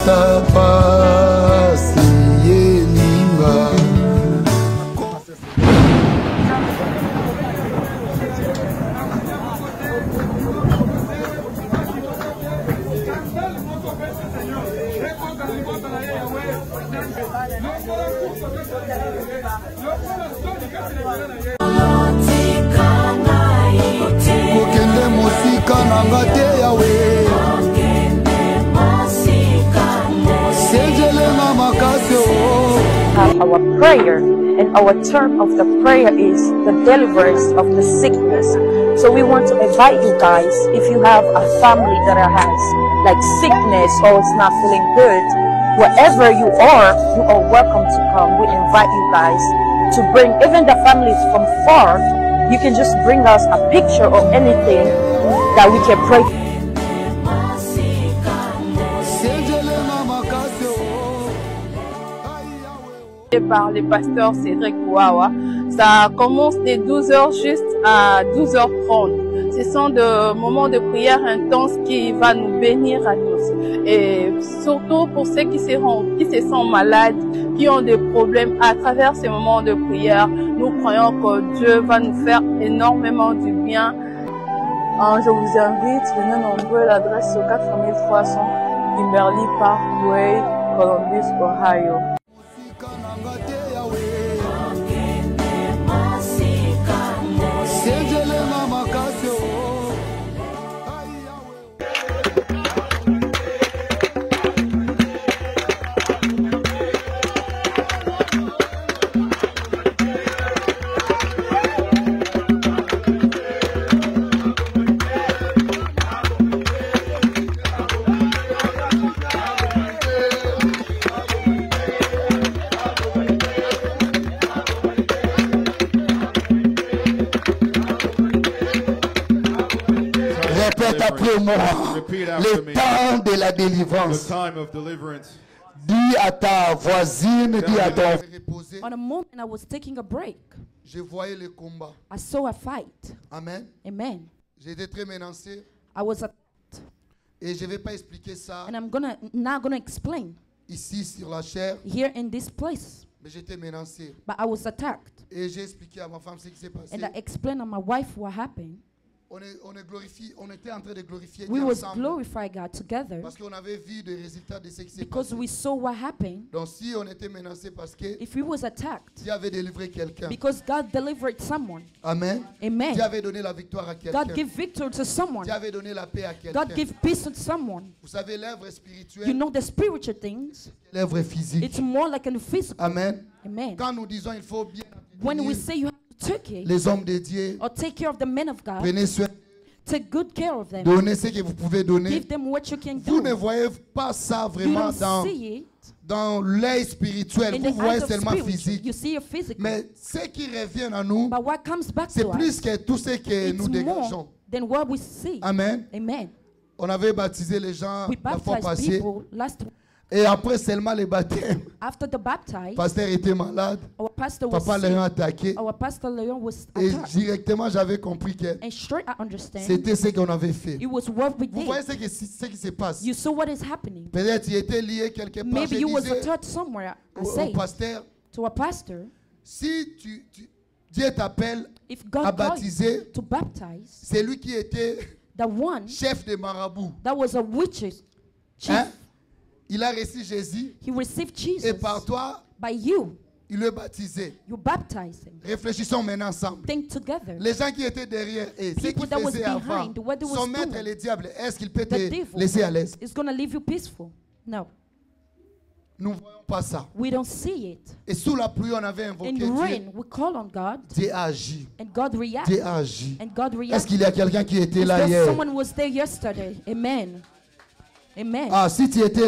ata pasi elinga. Kokende mosika nanga te yawe. Our prayer, and our term of the prayer is the deliverance of the sickness. So we want to invite you guys, if you have a family that has like sickness or it's not feeling good, wherever you are welcome to come. We invite you guys to bring, even the families from far, you can just bring us a picture or anything that we can pray. Par le pasteur Cédric Ouawa. Ça commence de 12h juste à 12h30. Ce sont des moments de prière intense qui va nous bénir à tous. Et surtout pour ceux qui se sentent malades, qui ont des problèmes, à travers ces moments de prière, nous croyons que Dieu va nous faire énormément du bien. Je vous invite, venez nombreux, l'adresse est 4300 Kimberly Parkway, Columbus, Ohio. Après moi, le temps de la délivrance. Dis à ta voisine, dis à ton... On a moment I was taking a break. Je voyais le combat. I saw a fight. Amen. Amen. J'étais très menacé. I was attacked. Et je ne vais pas expliquer ça. And I'm not gonna explain ici sur la chair. Here in this place. Mais j'étais menacé. But I was attacked. Et j'ai expliqué à ma femme ce qui s'est passé. And I explained to my wife what happened. On était en train de glorifier We Dieu was ensemble. glorify God together. Parce qu'on avait vu des résultats de ce qui s'est Because passé. we saw what happened. Donc si on était menacé parce que if we was attacked, Dieu avait délivré quelqu'un. because God delivered someone. Amen. Amen. Dieu avait donné la victoire à quelqu'un. God give victory to someone. Dieu avait donné la paix à quelqu'un. God give peace to someone. Vous savez, l'œuvre spirituelle, You know the spiritual things. l'œuvre physique. It's more like in the physical. Amen. Amen. Quand nous disons il faut bien When we say you have to take it les hommes de Dieu, or take care of the men of God, prenez soin, take good care of them. donnez ce que vous pouvez donner. Give them what you can Vous ne do. voyez pas ça You vraiment don't see it dans l'œil spirituel. in Vous the voyez eyes of seulement spirit. physique. You see it physical. Mais ce qui revient à nous, But what comes back c'est to plus us, que tout ce que nous it's dégageons. more than what we see. Amen. Amen. On avait baptisé les gens We la fois baptized passée. people last week. Et après seulement les baptêmes, After the baptize, le pasteur était malade. our pastor was Papa sick. l'a attaqué. Our pastor Leon was Et attacked. directement, j'avais compris que And straight I understand, c'était ce qu'on avait fait. it was what we Vous voyez did. ce qui se passe. You saw what is happening. Peut-être il était lié quelque part. Maybe Je you was disais attacked somewhere. I au say pasteur, to a pastor, si Dieu t'appelle if à God called you baptiser, to baptize, c'est lui qui était the one chef des marabouts. that was a witch's chief, Hein? Il a reçu Jésus he received Jesus et par toi, by you. il le baptisait. You baptize him. Réfléchissons maintenant ensemble. Think together. Les gens qui étaient derrière eux, ceux qui People that was faisaient avant, behind, what they was son maître doing. le diable, est-ce qu'il peut The te devil laisser à l'aise? is going to leave you peaceful. No, Nous ne voyons pas ça. we don't see it. Et sous la pluie, on avait In invoqué the Dieu. rain, we call on God, Dieu a agi. and God reacts. Dieu a agi. And God Est-ce reacts. qu'il y a quelqu'un qui était Is là there hier? someone who was there yesterday? Amen. Amen. Ah, si tu étais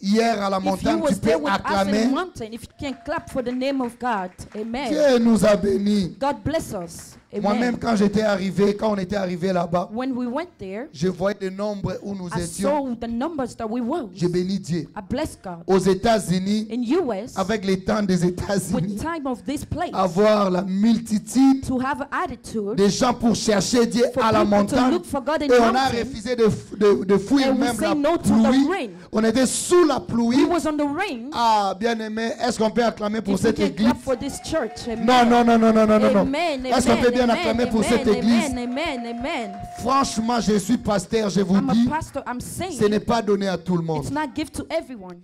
hier à la If you montagne, tu was there peux with us in acclamer. the mountain, if you can clap for the name of God. Amen. Dieu nous a bénis. God bless us. Moi-même, quand j'étais arrivé, quand on était arrivé là-bas, When we went there, je voyais le nombre où nous I étions. saw the numbers that we were. J'ai béni Dieu. I bless God. Aux États-Unis, In US, avec les temps des with États-Unis, time of this place, avoir la multitude to have an attitude des gens pour chercher Dieu for à la people to montagne. look for God in Et on a mountain, refusé de fuir and we même say la no to the pluie. rain. On était sous la We pluie. was on the rain. Ah, bien-aimé, est-ce qu'on peut acclamer pour If we cette can église? clap for this church. Amen. Non, non, non, non, non, non, non. Amen, Est-ce qu'on peut bien amen, acclamer pour cette amen, église? amen, amen. Franchement, je suis pasteur, je vous I'm a dis, pastor. I'm saying ce n'est pas donné à tout le monde. it's not give to everyone.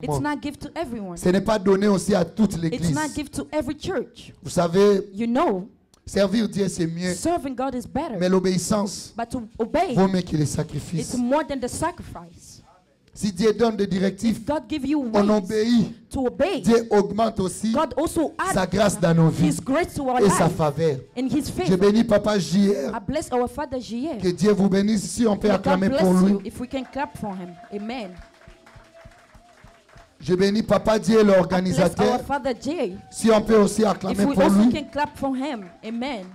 It's not give to everyone. Ce n'est pas donné aussi à toute It's l'église. not give to every church. Vous savez, You know, servir Dieu, c'est mieux. serving God is Mais better. l'obéissance But to obey, vaut mieux que les it's sacrifices. more than the sacrifice. Si Dieu donne des directives, If God give you on ways obéit. to obey, Dieu augmente aussi God also sa adds grâce dans nos vies His grace to our et sa life faveur. and His Je favor. bénis Papa JR. I bless our Father JR. Que Dieu vous bénisse. Si on peut May God acclamer bless pour lui. you if we can clap for Him. Amen. Je bénis Papa Dieu, I bless our l'organisateur. Father J. Si on peut aussi If acclamer we pour also lui. can clap for Him. Amen.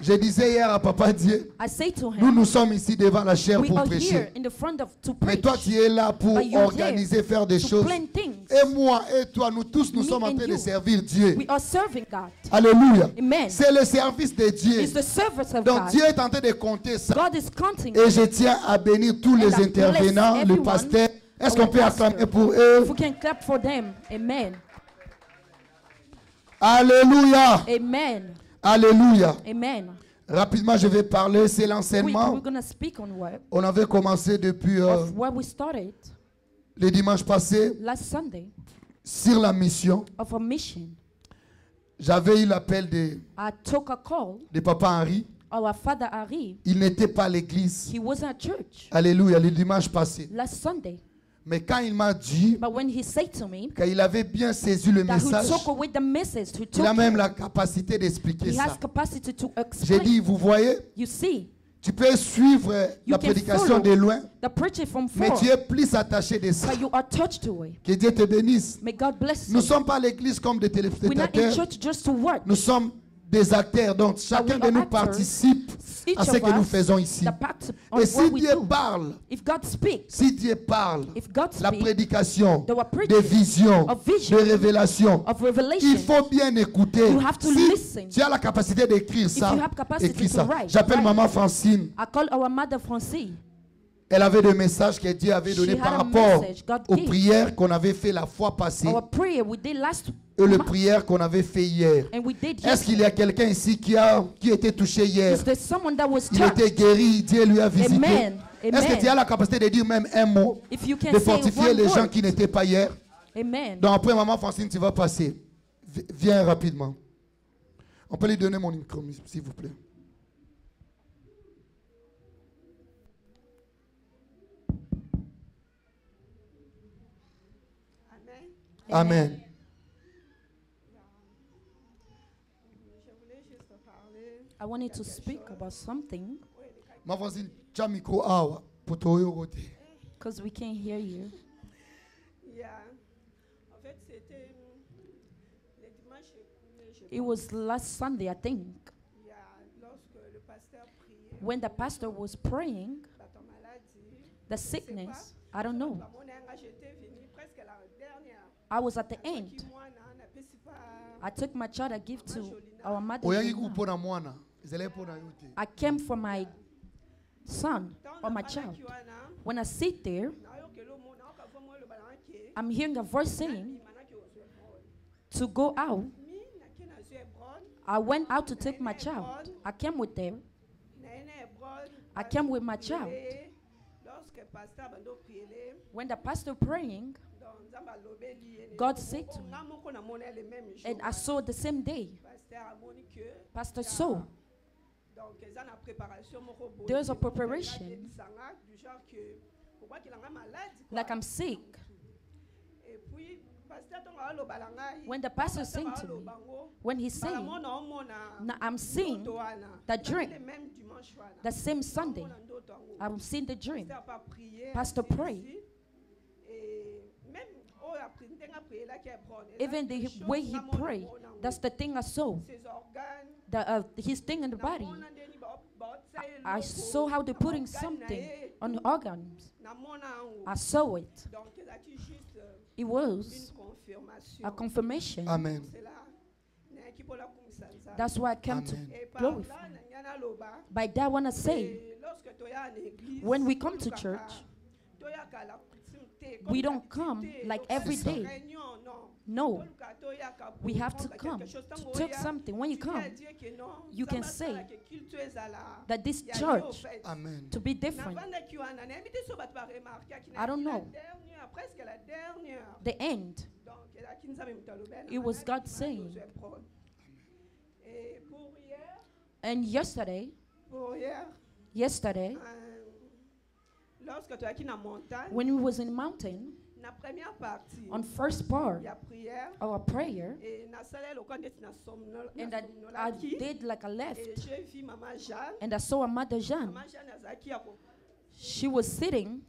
Je disais hier à Papa Dieu, I say to nous Him, nous sommes ici devant la chair we pour are here prêcher. in the front of to Mais preach, toi tu es là pour But you're organiser, faire des to choses. plan things. Et moi et toi, nous tous, nous Me sommes en and train de you. servir Dieu. We are serving God. Alléluia. Amen. C'est le service de Dieu. It's the service of Donc God. Dieu est en train de compter ça. God is counting. Et je tiens à bénir tous les I bless intervenants, le everyone, pasteur. Est-ce our qu'on peut pastor. acclamer pour eux? If we can clap for them. Amen. Alléluia. Amen. Alléluia. Amen. Rapidement, je vais parler. C'est Quick, l'enseignement. we're going to speak on what? On avait commencé depuis Of where we started le dimanche passé last Sunday sur la mission. of a mission. J'avais eu l'appel I took a call. de Papa Henri. Our Father Ari, Il n'était pas à l'église. he was at church Alléluia, le dimanche passé. last Sunday. Mais quand il m'a dit But when he said to me qu'il avait bien saisi le that he message, took away the message, he il took a même it, la capacité d'expliquer he has ça. capacity to J'ai explain. dit, vous voyez, You see, tu peux suivre You la can prédication follow de loin, the preaching from mais far, tu es plus attaché de ça. but you are touched away. Que Dieu te bénisse. May God bless Nous you. ne sommes pas à l'église comme des We're not in téléspectateurs. church just to work. Nous sommes des acteurs. Donc chacun we de are nous actors. participe Each à ce of que nous us, faisons ici. the part on Et what si we Dieu do. parle, If God speaks, si Dieu parle, if God la speaks prédication, There were des preaching visions, of vision, de révélations, of revelation, il faut bien écouter. You have to Si listen. tu as la capacité d'écrire ça, you have capacity écris to ça. write, J'appelle write. Maman Francine. I call our mother Francie. Elle avait des messages que Dieu avait donnés She par had a rapport message God aux gave. prières qu'on avait fait la fois passée Our prayer we did last et les month, prières qu'on avait fait hier. and we did Est-ce qu'il y a quelqu'un ici qui a été touché hier? Is there someone that was Il touched? était guéri, Dieu lui a visité. Amen. Est-ce que Amen. tu as la capacité de dire même un mot, If you can de say fortifier one les gens word. qui n'étaient pas hier? Amen. Donc après, Maman Francine, tu vas passer. Viens rapidement. On peut lui donner mon micro, s'il vous plaît. Amen. I wanted to speak about something Maman Francine, tu as un micro awa pour toi côté. because we can't hear you. Yeah. En fait, c'était le dimanche. It was last Sunday, I think, Yeah, lorsque le pasteur priait, when the pastor was praying, ta maladie. the sickness, I don't know. Mon j'étais venu presque la dernière. I was at the end. Qui moi n'a pas I took my child I give to our mother. Oyangi kupona mwana. Zele pona yote. I came for my son or my child. When I sit there, I'm hearing a voice saying to go out. I went out to take my child. I came with them. I came with my child. When the pastor praying, God said to me, and I saw the same day, Pastor saw, there's a preparation, like I'm sick. When the pastor saying to me, when he's saying, now I'm seeing the dream, the same Sunday, I'm seeing the dream. Pastor prayed. Even the way he prayed, that's the thing I saw. his thing in the body. I saw how they're putting something on the organs. I saw it. It was a confirmation. Amen. That's why I came to glorify. By that, I want to say, when we come to church, we don't come like every day. No. We have to come to take something. When you come, you can say that this church, Amen, to be different. I don't know. The end. It was God saying. And yesterday, when we was in the mountain, on first part of our prayer, and I did like a left, and I saw a Mother Jeanne. She was sitting.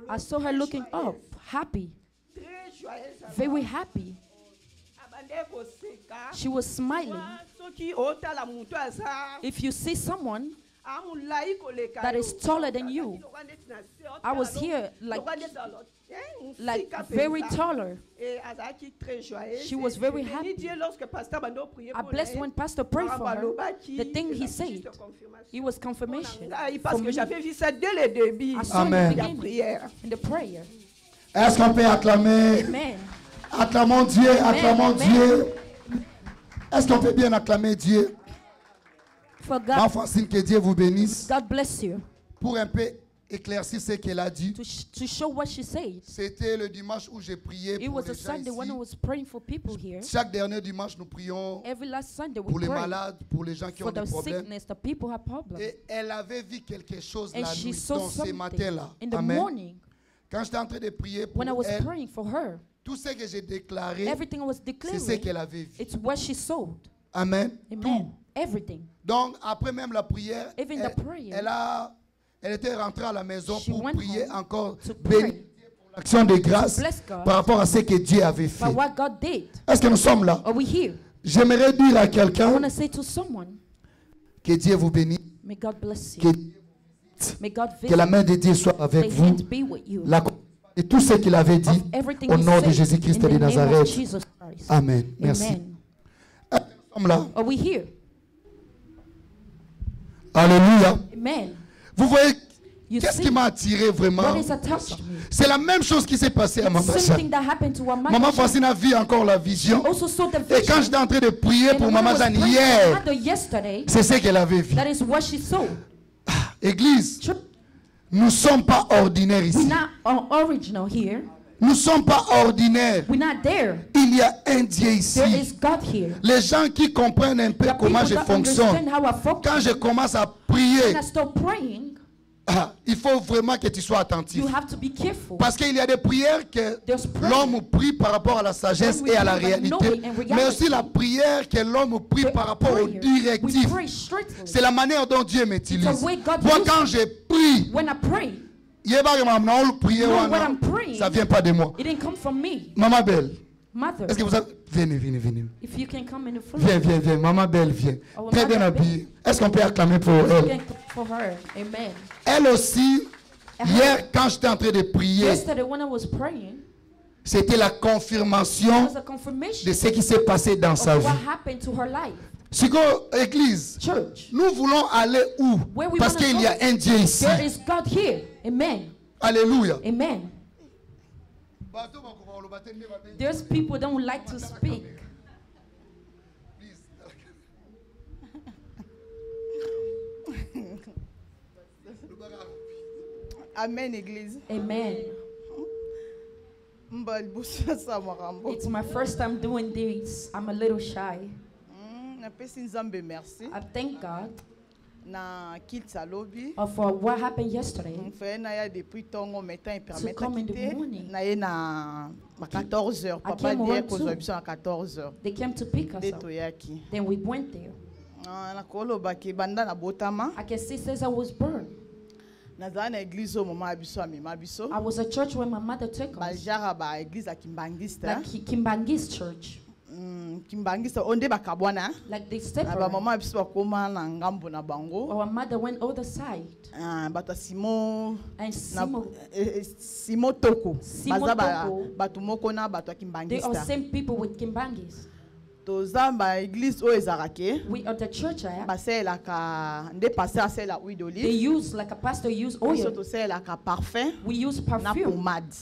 I saw her looking up, happy, very happy. She was smiling. If you see someone that is taller than you, I was here like very taller. She was very happy. I blessed when Pastor prayed for her. The thing he said, it was confirmation. For me. I saw in the beginning, in the prayer. Est-ce qu'on peut acclamer? Amen. Acclamons Dieu, acclamons Dieu. Est-ce qu'on peut bien acclamer Dieu? For God, Ma Francine, que Dieu vous bénisse. God bless you. Pour un peu éclaircir ce qu'elle a dit, To show what she said. c'était le dimanche où j'ai prié It pour was les a gens Sunday when I ici. was praying for people here. Chaque dernier dimanche, nous prions Every last Sunday we pour les pray malades, pour les gens qui ont for des the problèmes. sickness, the people who have problems. Et elle avait vu quelque chose And la she nuit, saw donc ce something matin-là. in the Amen. morning Quand j'étais en train de prier pour when I was elle, praying for her. tout ce que j'ai déclaré, Everything I was c'est ce declaring, qu'elle avait vu. it's what she sold. Amen. Amen. Everything. Donc, après même la prière, Even the prayer, elle était rentrée à la maison she pour went prier home encore, to bénir pray l'action de grâce bless God par rapport à ce que Dieu avait fait. for what God did. Est-ce que nous sommes là? Are we here? J'aimerais dire à I quelqu'un want to say to someone, que Dieu vous bénisse, may God bless que, you. May God que la visit main de Dieu soit avec the vous, hand be with you. et tout ce qu'il avait dit Of everything au he nom de said Jésus-Christ in de the name of Nazareth. Jesus Christ. Amen. Merci. Amen. Est-ce que nous sommes là? Are we here? Alléluia. Amen. Vous voyez, You qu'est-ce see, qui m'a attiré vraiment? what is attached to me? C'est la même chose qui s'est passée à Maman Same Jeanne. thing that happened to our Maman mother. Francine a vu encore la vision. Also saw the Et quand vision. j'étais en train de prier And pour when I Maman was Jeanne praying for hier, mother yesterday, c'est ce qu'elle avait vu. that is what she saw. Église, Church, nous ne sommes pas ordinaires we're ici. not original here. Nous ne sommes pas ordinaires. We're not there. Il y a un Dieu ici. There is God here. Les gens qui comprennent un peu The comment people je that fonctionne, understand how I quand focus. je commence à prier, When I start praying, il faut vraiment que tu sois attentif. you have to be careful. Parce qu'il y a des prières que There's prayer. l'homme prie par rapport à la sagesse When we et à la pray by réalité, knowing and reality. mais aussi la prière que l'homme prie par rapport au Prayer, directif. we pray strictly. C'est la manière dont Dieu m'utilise. It's the way God Moi, uses quand je prie, When I pray, what I'm praying, ça vient pas de moi. it didn't come from me. Maman Belle, Mother, est-ce que vous avez... Venez, venez, venez. if you can come in the front, Viens, viens, viens. Maman Belle, viens. Oh, Très Mother bien Belle. habillée. Est-ce qu'on peut acclamer pour you elle? can come for her. Amen. Elle aussi, hier, quand j'étais en train de prier, Yesterday when I was praying, c'était la it confirmation was a confirmation de ce qui s'est passé dans sa of vie. what happened to her life. Chico, Église, Church, nous voulons aller où? Where we Parce wanna qu'il go. y a un Dieu ici. there is God here. Amen. Alléluia. Amen. There's people that don't like to speak. Amen, Église. Amen. It's my first time doing this. I'm a little shy. Merci. I thank God Na kitsa lobby. for what happened yesterday. Fait na ya depuis tongo metan permettre come in the morning. na ye na 14h papa came die around ko too. biso na 14h. They came to pick us De up. to yaki. Then we went there. Na koloba ki banda na botama. I can see says I was burned. Na za na église au moment biso amema biso. I was at church when my mother took Ba us. jara ba église a Kimbangista. Like Kimbangi's church. kimbangisa onde bakabwana like they ba mama separate. biso bakoma na ngambo na bango Our mother went other side. bata Simo And na Simo, Simo Toko Simo baza Toko. bato moko na bato they are kimbangisa same people with Kimbangis. toza ba église oyo ezalaka We are the church. baselaka nde pasteur asela huile They d'olive use like a pastor use biso oil. toselaka parfum We use na perfume pomade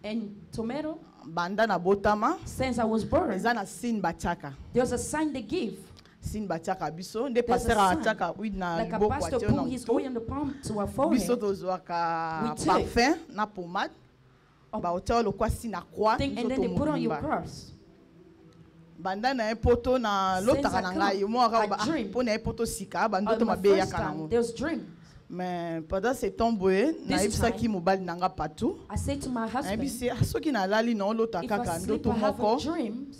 and tomato. banda na botama Since I was born, eza na signe batiaka there's a sign they give. signe batiaka biso nde There's a pasteur sign. atiaka huile na Like a liboko pastor atie na put his motu oil on the palm to our biso forehead. tozwaka We take parfum na pomade a baotia lokwa si na croix thing biso and then they put on your tomobimba cross. banda na ye poto na Since lotaka I na come, ngai yo moko I dream. mpo na ye poto sika bandoto On my mabe first eyaka time, nango there's dream. mais pendant ce temps boye nayebisaki time, mobali na nga patu I say to my husband, nayebisi soki nalali naolota if kaka I sleep, ndoto I have a moko dreams.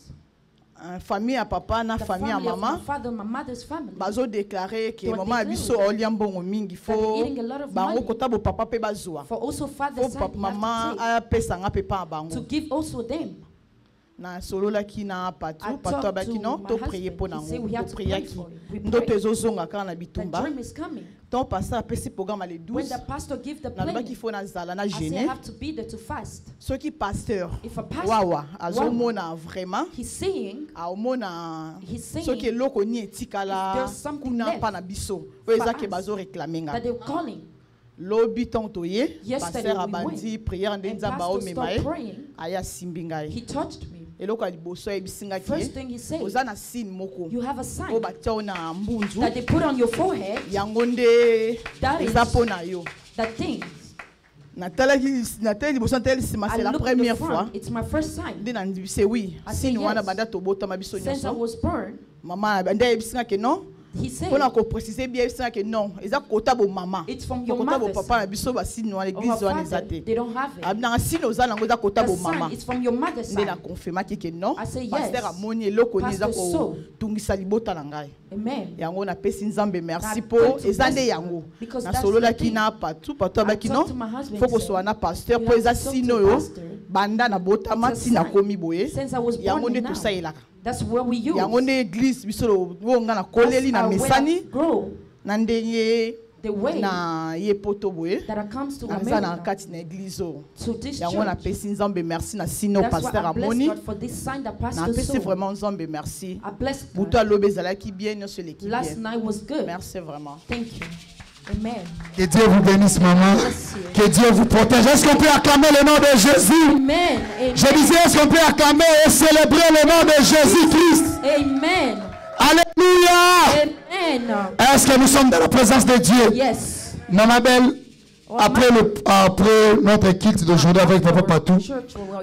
famille ya papa na The famille ya family of my mama father, my mother's family. bazodeklare ke They were mama ya biso declaring aolia mbongo mingi that they're fo eating a lot of bango money. kota bopapa mpe bazwa For also fo father's side, you mama have apesanga mpe pa na to bango give also them. na sololaki na I patu talked abaki to no my toprie mpo husband. He said we nango have to pray topriaki for it. We ndoto pray. ezozonga kaka na The bitumba dream is coming. ton pasteur apesi programme ale When 12 the pastor give the nalobaki plan, fo nazala na I say I gene have to be there to fast. soki pasteur If a pastor, wawa azomona vraiment he's saying, aomona He's saying soki eloko ni if etikala there's something kuna left mpa na biso oyo eza for ke us, bazoreklame nga that they're calling. lobi ntango toye Yesterday pasteur we abandi went, priere nde and nzambe pastor aomema stopped ye praying. aya asimbi He ngai touched me. eloko ya liboso ayebisi nga First ke thing he said, oza na signe moko you have a oyo sign batia yo na mbunzu that they put on your forehead. yango nde That is eza mpo na yo the thing. natali liboso natali nsima I c'est la look at the première fois front. It's my first sign. nde nandibise wi I say signe wana yes. banda tobotama biso Since I nyonso was born, mama nde ayebisi nga ke non he said, mpona koprécise bien ayebisi nga ke non eza kota bomama it's from your kota mother's bopapa na side. biso basigne wana Or église her wana eza father, te they don't have it. abinanga signe oza nango eza kota The bomama sign is from your mother's nde side. nakonfirmaki ke non I say yes. paster amoni eloko nini eza Pastor so. kotungisa libota na ngai Amen. yango napesi nzambe merci I mpo thank to eza nde bless yango God, because that's nasololaki the thing. na patu abaki I non talked to my husband, fo he said, kosola na pasteur you mpo have eza to talk signe to oyo pastor. banda na botama It's a ntina sign. komi boye Since I was yango born nde now, tosalelaka that's what we use. yango nde église biso oyo nga nakoleli na That's how mesani I grow. na ndenge The way na ye poto boye that I comes to naza na America, kati na église oyo to this yango church. napesi nzambe merci na sino That's why pasteur I bless amoni God for this sign that pastor napesi saw. vraiment nzambe merci I bless butu God. alobi ezalaki bien nyonso eleki Last bien night was good. merci vraiment Thank you. Amen. Que Dieu vous bénisse, maman. Que Dieu vous protège. Est-ce qu'on peut acclamer le nom de Jésus? Amen. Amen. Je disais, est-ce qu'on peut acclamer et célébrer le nom de Jésus-Christ? Amen. Alléluia. Amen. Est-ce que nous sommes dans la présence de Dieu? Yes. Maman Belle, après notre culte d'aujourd'hui avec Papa Patou,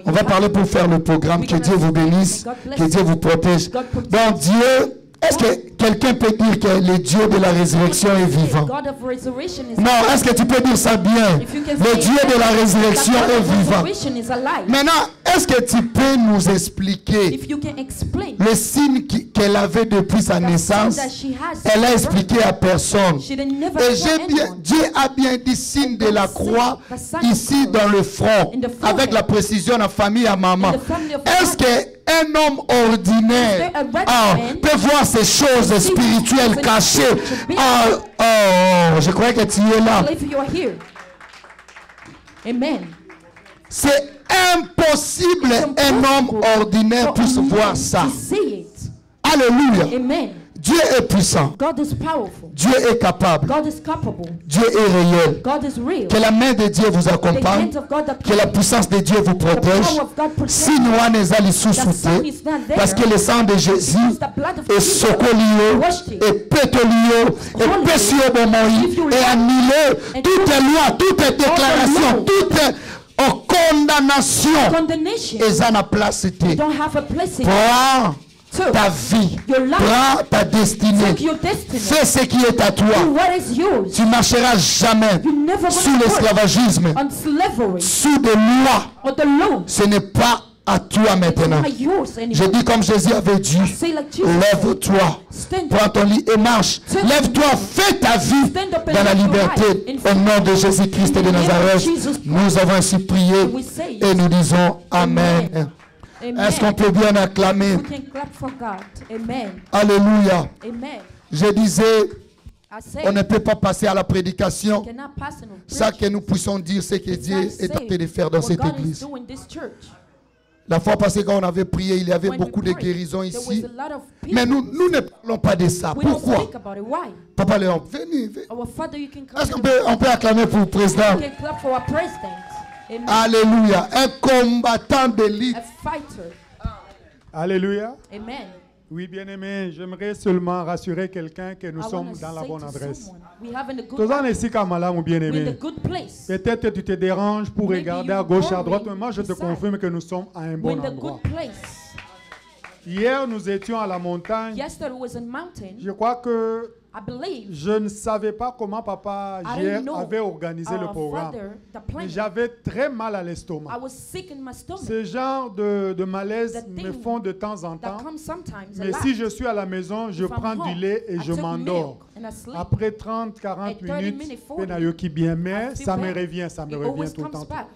on va parler pour faire le programme. Que Dieu vous bénisse, que Dieu vous protège. Donc Dieu, est-ce que quelqu'un peut dire que le Dieu de la résurrection est vivant? God of resurrection is Non, est-ce que tu peux dire ça bien? Le Dieu de la résurrection est vivant. Maintenant, est-ce que tu peux nous expliquer If you can explain le signe qu'elle avait depuis sa naissance? that she has, Elle a expliqué à personne. she didn't never Et tell anyone. Dieu a bien dit signe de la croix ici dans le front, avec la précision en famille à maman. Est-ce qu'un homme ordinaire peut voir ces choses spirituelles cachées? Je croyais que tu es là. If you are here. Amen. C'est impossible un homme ordinaire puisse voir ça. To see it. Alléluia. Amen. Dieu est puissant. God is powerful. Dieu est capable. God is capable. Dieu est réel. God is real. Que la main de Dieu vous The accompagne. hand of God that Que la puissance de Dieu vous the protège. power of God protects. Si nous en les The sun sous-souté, is not there. parce que le sang de Jésus The blood of est Jesus socolio, washed it. et pétolio, et pécio de Moïse, et annulé toute loi, toute déclaration, toute condamnation. Condemnation. Et ça n'a place. Don't have a place in Prends Took ta vie, your life. prends ta destinée, Took your destiny. fais ce qui est à toi. And what is yours? Tu marcheras jamais You never sous gonna work l'esclavagisme, on slavery sous des lois. or the law. Ce n'est pas à toi maintenant. It's not yours Je anymore. dis comme Jésus avait dit, Say like Jesus. lève-toi, Stand prends up. ton lit et marche. Lève-toi, fais ta vie Stand up and dans la live your liberté. life. Au nom de Jésus-Christ et de In the name of Nazareth, Jesus Christ. nous avons ainsi prié We say et nous disons Amen. Est-ce qu'on peut bien acclamer? We can clap for God. Amen. Alléluia. Amen. Je disais, I say, on ne peut pas passer à la prédication cannot pass in a sans preach que nous puissions dire ce que Dieu est en train de faire dans what cette God is église. doing in this church. La fois passée, quand on avait prié, il y avait When beaucoup we de prayed, guérisons there was ici. a lot of Mais people. nous ne parlons pas de ça. We don't Pourquoi? speak about it. Why? Papa Léon, venez. Our Father, you can come. Est-ce qu'on peut acclamer pour le président? We can clap for our president. Amen. Alléluia. Un combattant d'élite. A fighter. Alléluia. Amen. Oui, bien-aimé, j'aimerais seulement rassurer quelqu'un que nous I sommes wanna dans la say bonne to adresse. someone, we have in the good Tozan place. ici Kamala, mon We're in bien-aimé. the good place. Peut-être tu te déranges pour Maybe regarder you à gauche, à worry droite, mais moi je te beside. confirme que nous sommes à un We're bon in the endroit. good place. Hier, nous étions à la montagne. Yesterday was in mountain. Je crois que I believe je ne savais pas comment papa I hier didn't know avait organisé le our programme. father, the Mais plan. j'avais très mal à I l'estomac. was sick in my stomach. Ce genre de malaise The me thing font de temps en That temps. comes sometimes a Mais lot. si je suis à la maison, je If I'm prends du home, lait et I je took m'endors. milk and I sleep. Après 30, 40 At 30 minutes, minutes, 40, penayoki bien, mais I feel ça me better. revient, ça me It revient always tout le comes temps. back.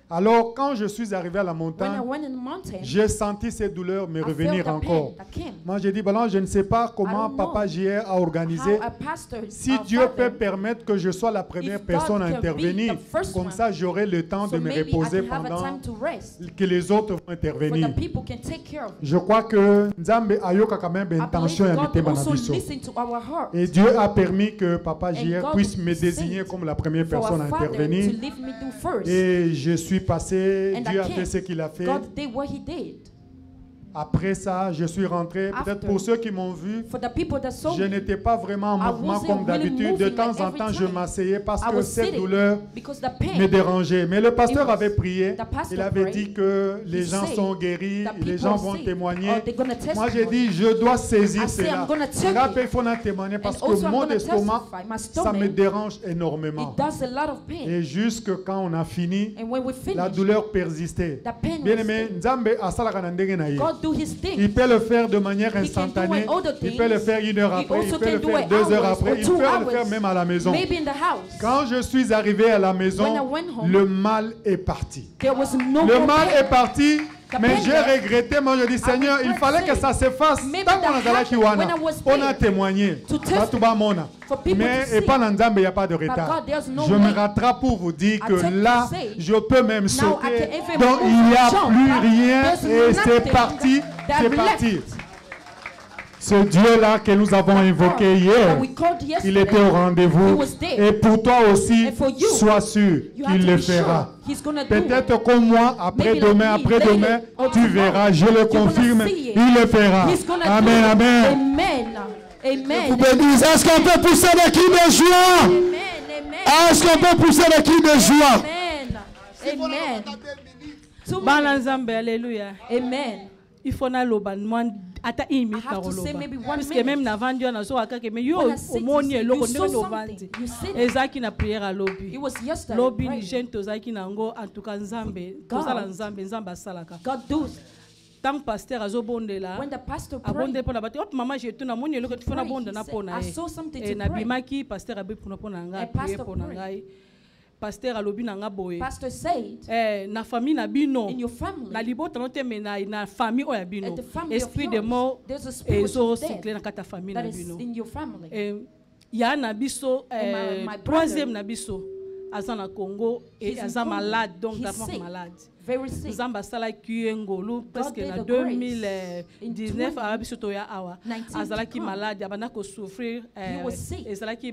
Alors, quand je suis arrivé à la When I montagne, went in the mountain, j'ai senti ces douleurs me I revenir felt the encore. pain that came. Moi, j'ai dit, bon, je ne sais pas comment don't Papa know JR a organisé. How a pastor, Si our Dieu father, peut permettre que je sois la première if God personne à can be intervenir, the first comme one, ça j'aurai le temps so de me maybe reposer I can have a pendant time to rest. que les autres vont For intervenir. the people can take care of. Je crois que Nzambe ayoka quand même I believe intention ya God mitema na also biso. listen to our heart. Et Dieu a permis que Papa And JR God puisse me désigner sent comme la première For personne à our father to intervenir. leave me do first. Et je suis passé, And Dieu I a fait came. ce qu'il a fait. God did what he did. Après ça, je suis rentré. Peut-être After, pour ceux qui m'ont vu, For the people that saw je me, n'étais pas vraiment en I mouvement wasn't comme really d'habitude. De moving temps like en every temps, je time. m'asseyais parce I que was cette sitting douleur because the pain me dérangeait. Mais le pasteur It was- avait prié. the pastor Il avait prayed. dit que les He gens said sont guéris, that les people gens are vont sick, témoigner. or they're gonna Moi, j'ai testify. dit, je dois I saisir say, cela. I'm gonna take Rappel, it. il faut en témoigner parce And que also I'm mon gonna estomac, testify. My ça me stomach, dérange énormément. it does a lot of pain. Et jusque quand on a fini, And when we la finish, douleur persistait. the pain Bien was aimé, there. Nzambe asalaka na ndenge na ye. God do his thing. Il peut le faire de manière He can do instantanée. it all the Il things. peut le faire 1 heure He après. Il also peut can le do faire it 2 heures hours après. or Il 2 peut le hours. faire même à la maison. Maybe in the house. Quand je suis arrivé à la maison, When I went home, le mal est parti. There was no Le more mal pain. est parti, The mais pain j'ai there, regretté. Moi, je dis, Seigneur, il regret fallait que saying, ça s'efface. maybe Tant that qu'on a zalaki happened wana, when I was on a there témoigné. to testify, Batuba mona. for people Mais to et see. pas dans Nzambe, il n'y a pas de But retard. God, there's no Je way. me rattrape pour vous dire I que take to là, say, je peux même now I sauter. can even Donc move il n'y a and jump. plus rien There's et c'est nothing parti. that C'est left. parti. Ce Dieu-là que nous avons invoqué hier, That we called yesterday, il était au he rendez-vous. was there. Et pour toi aussi, And for you, sois sûr You have qu'il to le be sure fera. he's gonna do it. Peut-être comme moi, après-demain, Maybe like me, après-demain, later or tu verras, je le tomorrow, you're confirme, gonna see it. il le fera. He's gonna Amen, do it. amen. Amen. Amen. Vous bénissez. Est-ce qu'on peut pousser des cris de joie? Amen. Amen. Est-ce qu'on peut pousser des cris de joie? Amen. Amen. Bana Nzambe, alléluia. Amen. Il faut na loba moi ata imi I have to say maybe 1 parce que minute. même na vandi na so akake me yo When I sit to omoni say, eloko you saw ndenge no something. vandi You see it. ezaki na prière à lobby It was yesterday. lobby ni praying. jeune tozaki nango en tout cas Nzambe God. tozala Nzambe Nzambe asalaka God does. tant pasteur azobondela When the pastor abonde prayed, pona bato mama je tuna moni eloko tufona Pray, bonda he na said, pona I saw something e to na pray. bimaki pasteur abi pona nga And prier pastor pona prayed. ngai pasteur alobi na nga boye pastor said, na famille na bino in your family, na libota no te me na famille oya bino at the family of esprit de yours, mort there's a spirit ezo of death cycle na kata famille that na is bino in your family. ya na biso And my troisième brother, na biso aza na Congo et he's in aza Congo. malade donc He's gravement sick. malade Very sick. nzambe asalaki ye ngolu presque did na the grace. 2019 aya biso toya awa 19 to azalaki come. malade abanda kosouffrir He was sick. ezalaki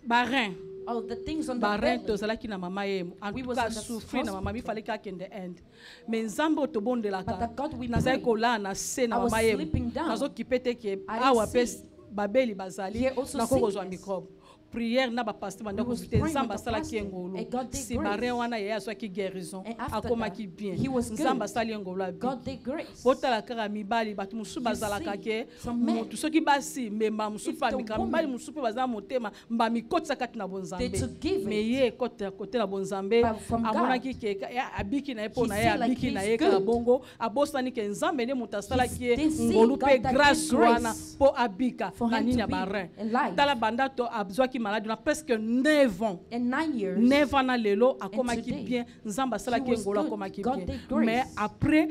barein Oh, the things on the barein belly. tozalaki na mama ye en We tout was cas in the souffrir na mama hospital. mifalaki akende end mais nzambe oyo tobondelaka But the God we nazali pray, kolala na se na I was mama ye sleeping down. nazokipe te ke I awa didn't mpe see. babeli bazali Here also nakokozwa sickness. microbe prière na bapaster banda We was kofite praying nzambe with the asalaki ye pastor, ngolu and God did si grace. barein wana yeye azwaki guérison And after akomaki that, bien he was good. nzambe asali ye ngolu abi God did grace. botala kaka mibali bato mosusu bazalaka ke some men, motu soki basi mbemba mosusu if mpe the amika woman, mibali mosusu mpe baza motema mbamikotisa kati na they bonzambe to give me it. ye ekota kote na bonzambe But from God, amonaki ke abiki na ye mpo he na ye see like abiki na he's ye kaka good. bongo abosani ke nzambe nde moto asalaki ye They see ngolu God mpe that grâce gives grace wana mpo abika for na him nini to ya be barein alive. tala banda to abzwaki malade na presque 9 ans. In 9 years. 9 ans na lelo akomaki today, bien. Nzamba salaki he was ngolo good. akomaki God bien. did grace. Mais après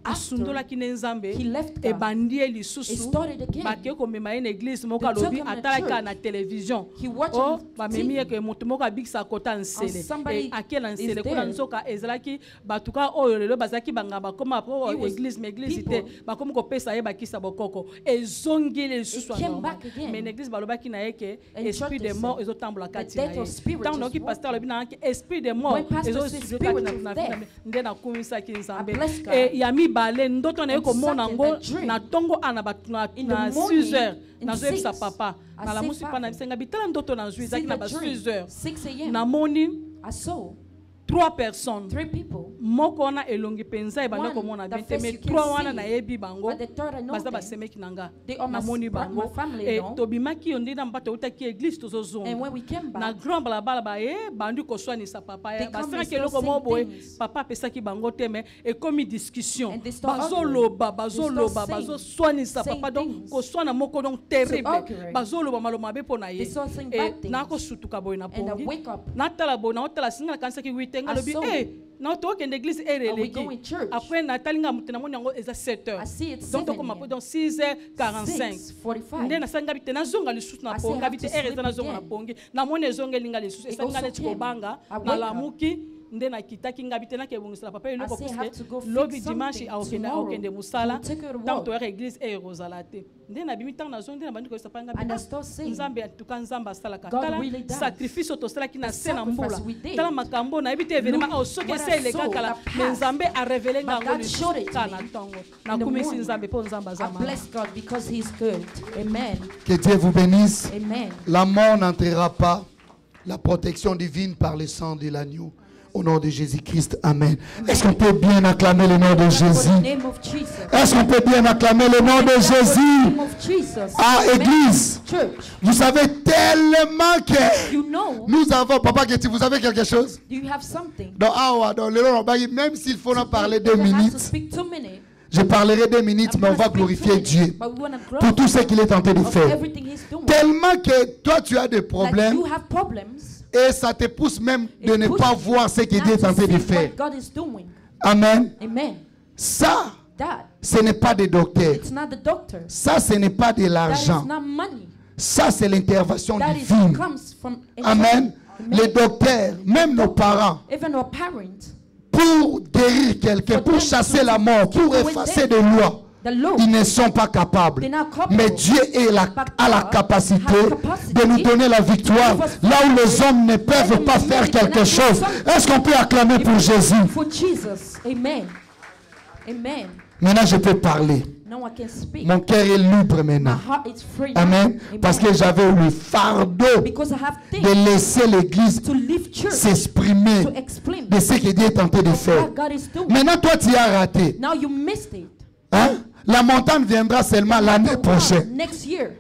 After asundolaki ne nzambe he left God, ebandi it lisusu started again. bake komema ye na église moko They took alobi him to atalaka church. na télévision He watched o on bamemi TV. eke moto moko abikisa kota nsele somebody ake na is nsele kuna there. nzoka ezalaki batuka oyo lelo bazalaki bangamba bakoma po He was église mais église people. te bakomi kopesa ye bakisa bokoko ezongeli lisusu It came normal back again. mais na église balobaki na ye ke In esprit church de they mort said, ezotambola kati the na death ye of spirit ntango is nayoki walking. pasteur alobi na yaki esprit de mort When pastor says ezosusu spirit kati of na death, nde nakumisaki nzambe I bless God. ya mibale ndoto na ye And komona second, ngo the dream. na tongo ana na In the 6 morning, heures in nazoyebisa 6, papa I nalamusi say, mpa na Papa, bisenga bitala ndoto nazwi see ezalaki na the ba dream. 6 heures 6 a.m. namoni I saw 3 personnes 3 people. moko wana elongi penza ebanda One, komona the bien te first mais you can 3 wana see, nayebi bango but the third I know baza them. basemeki na nga They are my namoni bango my family, e no? tobimaki yo nde na mba toutaki église And tozozonga when we came na back, grand balabala baye bandi koswanisa papa They ya come and basalaki still eloko say mo boye things. papa apesaki bango te mais ekomi discussion And they start bazoloba arguing. They start saying- bazoswanisa saying papa donc things. koswana moko donc terrible arguing. bazoloba maloba mabe mpo na ye They start saying bad things. nakosutuka boye na And I pongi wake up. natala boye naotala singa nakanisaki 8 nga I lobi saw. na tokende église Are we ereleki going church? après natalinga moto namoni yango eza 7 I heures see it's donc 7 tokoma here. donc 6h45 6:45. nde nasangabi te nazonga lisusu na I say I pongi have abi te to ere sleep eza nazonga na again. pongi namoni ezongelinga lisusu It esalinga also neti came. kobanga I wake nalamuki nde nakitaki ngabi te nakebongisela papa eloko I say I have to go puske fix lobi something dimanche tomorrow. aokende mosala To take her to ntango work. toyaka église ekozala te nde nabimi ntango nazongi nde nabandi koyesa pa And I ngabi start saying, nzambe atuka nzambe asalaka God tala really does. sacrifice oyo tosalaki na The se na sacrifice mbula we did. tala makambo nayebi te événement oyo soki what ese I eleka saw, kala the me past. nzambe arevele nga But yango God showed it lisusu to kaka na me ntongo in the nakumisi morning. nzambe mpo nzambe aza I malamu. bless God because He's good. Amen. Que Dieu vous bénisse. Amen. La mort n'entrera pas. La protection divine par le sang de l'agneau. Au nom de Jésus-Christ. Amen. Est-ce qu'on peut bien acclamer le nom de For Jésus? the name of Jesus. Est-ce qu'on peut bien acclamer le nom de For the Jésus? name of Jesus. Ah, Amen. Église. Church. Vous savez tellement que You know, nous avons, Papa Getty, vous avez quelque chose? do you have something? Dans le Lorabagi, même s'il faut en parler 2 If I have to minutes, speak 2 minutes, je parlerai 2 minutes, I'm mais on gonna va speak glorifier 2 minutes, Dieu but we wanna pour tout ce qu'il est en train de of faire. everything He's doing. Tellement que toi, tu as des Like problèmes you have problems. et ça te pousse même de It ne pushes pas you voir ce que not Dieu est to en train de see faire. what God is doing. Amen. Amen. Ça, That, ce n'est pas des docteurs. it's not the doctor. Ça, ce n'est pas de That is l'argent. not money. Ça, c'est l'intervention That is divine. comes from Amen. Amen. Les docteurs, même nos parents, Even our parents, pour guérir quelqu'un, pour chasser la mort, pour effacer des lois, the law, ils ne sont pas capables. they're not capable. Mais Dieu a la capacité de nous donner la victoire là où les hommes ne peuvent pas faire quelque chose. Est-ce qu'on peut acclamer pour Jésus? For Jesus. Amen. Amen. Maintenant, je peux parler. Now I can speak. Mon cœur est libre My maintenant. heart is free. now. Amen. Parce que j'avais le fardeau Because I have de things laisser l'Église to leave church, s'exprimer to explain de ce que Dieu est en train de faire. what God is doing. Maintenant, toi, tu as raté. Now you missed it. Hein? La montagne viendra seulement l'année prochaine. Next year.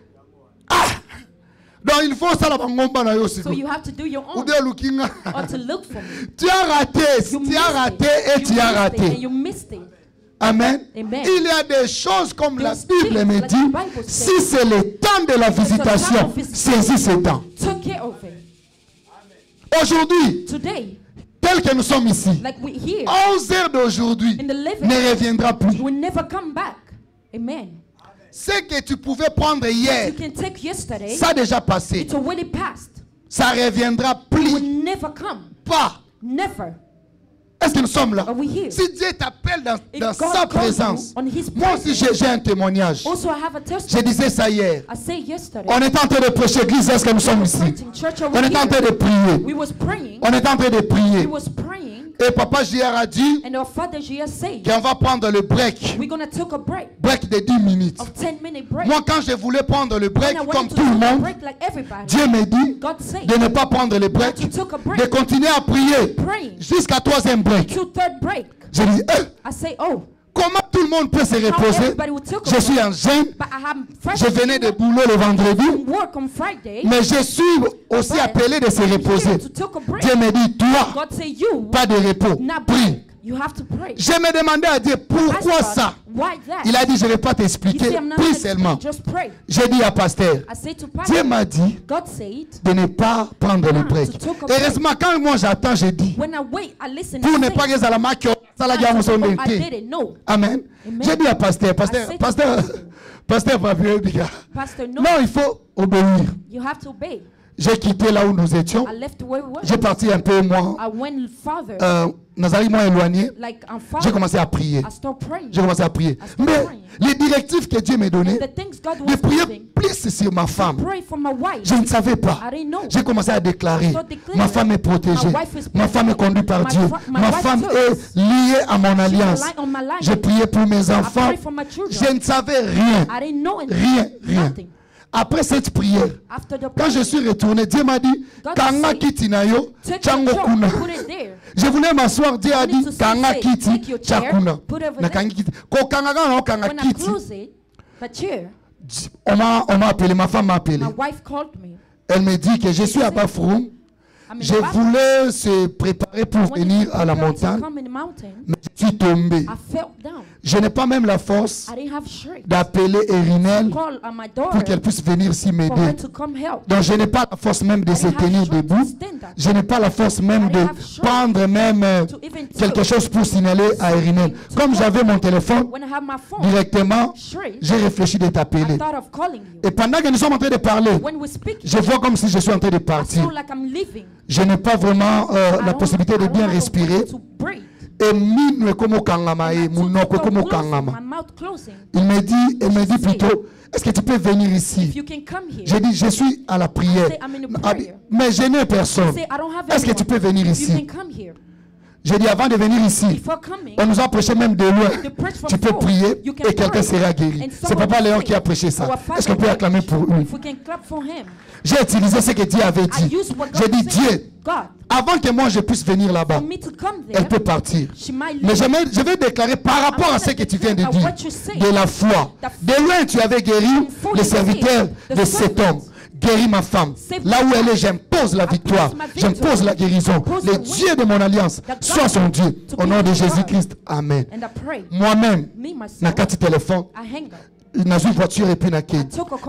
Donc, il faut ça la bangomba na yo So siko. you have to do your Ou own bien lookinga. or to look for me. Tu as raté, You tu missed as raté it. et tu as And raté. you missed it. Amen. Amen. Il y a des choses comme la Those Bible things me like dit, the Bible says. si c'est le temps de la visitation, of visitation. saisis ce temps. Took care of it. Aujourd'hui, Today, tel que nous sommes ici, like we here 11 heures d'aujourd'hui in the living ne reviendra plus. will never come back. Amen. Ce que tu pouvais prendre hier, You can take yesterday. ça a déjà passé. It's already passed. Ça ne reviendra It plus. will never come. Pas. Never. Est-ce que nous sommes là? Are we here? Si Dieu t'appelle dans If dans God sa calls présence, you on His moi aussi presence, j'ai un témoignage. also I have a Je testimony. disais ça hier. I say yesterday. On est en train de prêcher, église, est-ce que nous sommes ici? Preaching church over On est en train here. de prier. We was praying. On est en train de We prier. was praying. Et papa JR a dit And our father Jesus said, qu'on va prendre le break. we're gonna take a break Break de 10 minutes. of 10-minute break. Moi, quand je voulais prendre le break, When I comme wanted to tout le take a monde, break like everybody, Dieu me dit God said, de ne pas prendre le break, to take a break. de continuer à prier Praying. jusqu'à 3e break. To third break. Je dis, I say, oh, comment tout le monde peut se how reposer? everybody will take a Je suis break. en jeûne, But I have fresh je venais de boulot le vendredi, work on Friday. mais je suis aussi appelé de se I'm here reposer. to take a break. Dieu me dit, toi, God say, you pas de repos, not prie. break. You have to pray. Je me demandais à Dieu pourquoi Ask God, ça. why that? Il a dit je ne vais pas He t'expliquer, said, I'm not prie gonna seulement. explain, just pray. J'ai dit à pasteur, I said to Dieu pastor, m'a dit God said, de ne pas prendre le break. to talk about Heureusement, quand moi j'attends, je dis, when I wait, I listen. pour I ne say, pas que ça la marque, ça la gamme son I été. didn't know. Amen. Amen. J'ai dit à pasteur, I pasteur, said to pasteur, pastor, pasteur Fabien Biga. Pastor, no, Non, il faut obéir. you have to obey. J'ai quitté là où nous étions. I left where we were. J'ai parti un peu moins, I went farther, Nazari moins éloigné. like I'm J'ai farther. commencé à prier. I started praying. J'ai commencé à prier. Mais les directives que Dieu m'a données, And the things God de was prier giving, plus sur ma femme, pray for my wife. je ne savais pas. I didn't know. J'ai commencé à déclarer, So declare, ma femme est protégée, my wife is ma femme est conduite par My Dieu, my ma wife femme too. est liée à mon alliance. rely on my life. J'ai prié pour mes enfants, pray for my children. je ne savais rien, I didn't know anything. rien. Nothing. Après cette prière, After the quand je prayer, suis retourné, Dieu m'a dit, God Kanga said, kitinayo, take chango your kuna. job, put it there. Je voulais m'asseoir, Dieu a I need dit, to say, Kanga kiti, take your chair, chakuna. put it over Na there. kanga kiti. Ko kanga gana, kanga When I kiti. close it, the chair, On m'a appelé, ma femme m'a appelé. my wife called me. Elle me dit que je suis à Bafroum. I'm in Je the bathroom. voulais se préparer pour When venir he à la prepared to montagne, come in the mountain, mais je suis tombé. I fell down. Je n'ai pas même la force I didn't have strength. d'appeler Erinel Call on my pour daughter qu'elle puisse venir s'y for her m'aider. to come help. Donc je n'ai pas la force même de se tenir debout. Je n'ai pas la force même de prendre même quelque chose pour signaler à Erinel. Comme j'avais mon téléphone, When I have my phone, directement, straight, j'ai réfléchi de I t'appeler. thought of calling you. Et pendant que nous sommes en train de parler, When we speak, je vois comme si je suis en train de I partir. feel like I'm leaving. Je n'ai pas vraiment I la don't- possibilité de I don't bien have a respirer. way to breathe. Et minwe como kangama et I took munoko the como closing, kangama. my mouth closing. Elle me dit plutôt, est-ce que tu peux venir If ici? you can come here. J'ai dit, je suis à la prière. I say, I'm in a prayer. Mais je n'ai personne. Say, I don't have Est-ce que tu peux venir anyone. You ici? can come here. J'ai dit, avant de venir ici, Before coming, on nous a prêché même de loin. they preach from Tu peux far. prier You can et quelqu'un pray. sera guéri. And C'est someone Papa will Léon say, qui a prêché ça. our Father Est-ce qu'on peut acclamer pour lui? If we can clap for him. J'ai utilisé ce que Dieu avait I dit. use what J'ai God dit, said. Dieu, God, avant que moi je puisse venir là-bas, for me to come elle peut there, partir. she might Mais leave. je vais déclarer par rapport à ce que tu viens de dire, de la foi. De loin, tu avais guéri le serviteur de cet homme. Guéris ma femme. Là où elle est, j'impose la victoire. J'impose la guérison. Le Dieu de mon alliance soit son Dieu. Au nom de Jésus-Christ. Amen. And I pray. Moi-même, Me, na myself, kati téléphone, I hang up. dans une voiture et puis na quai.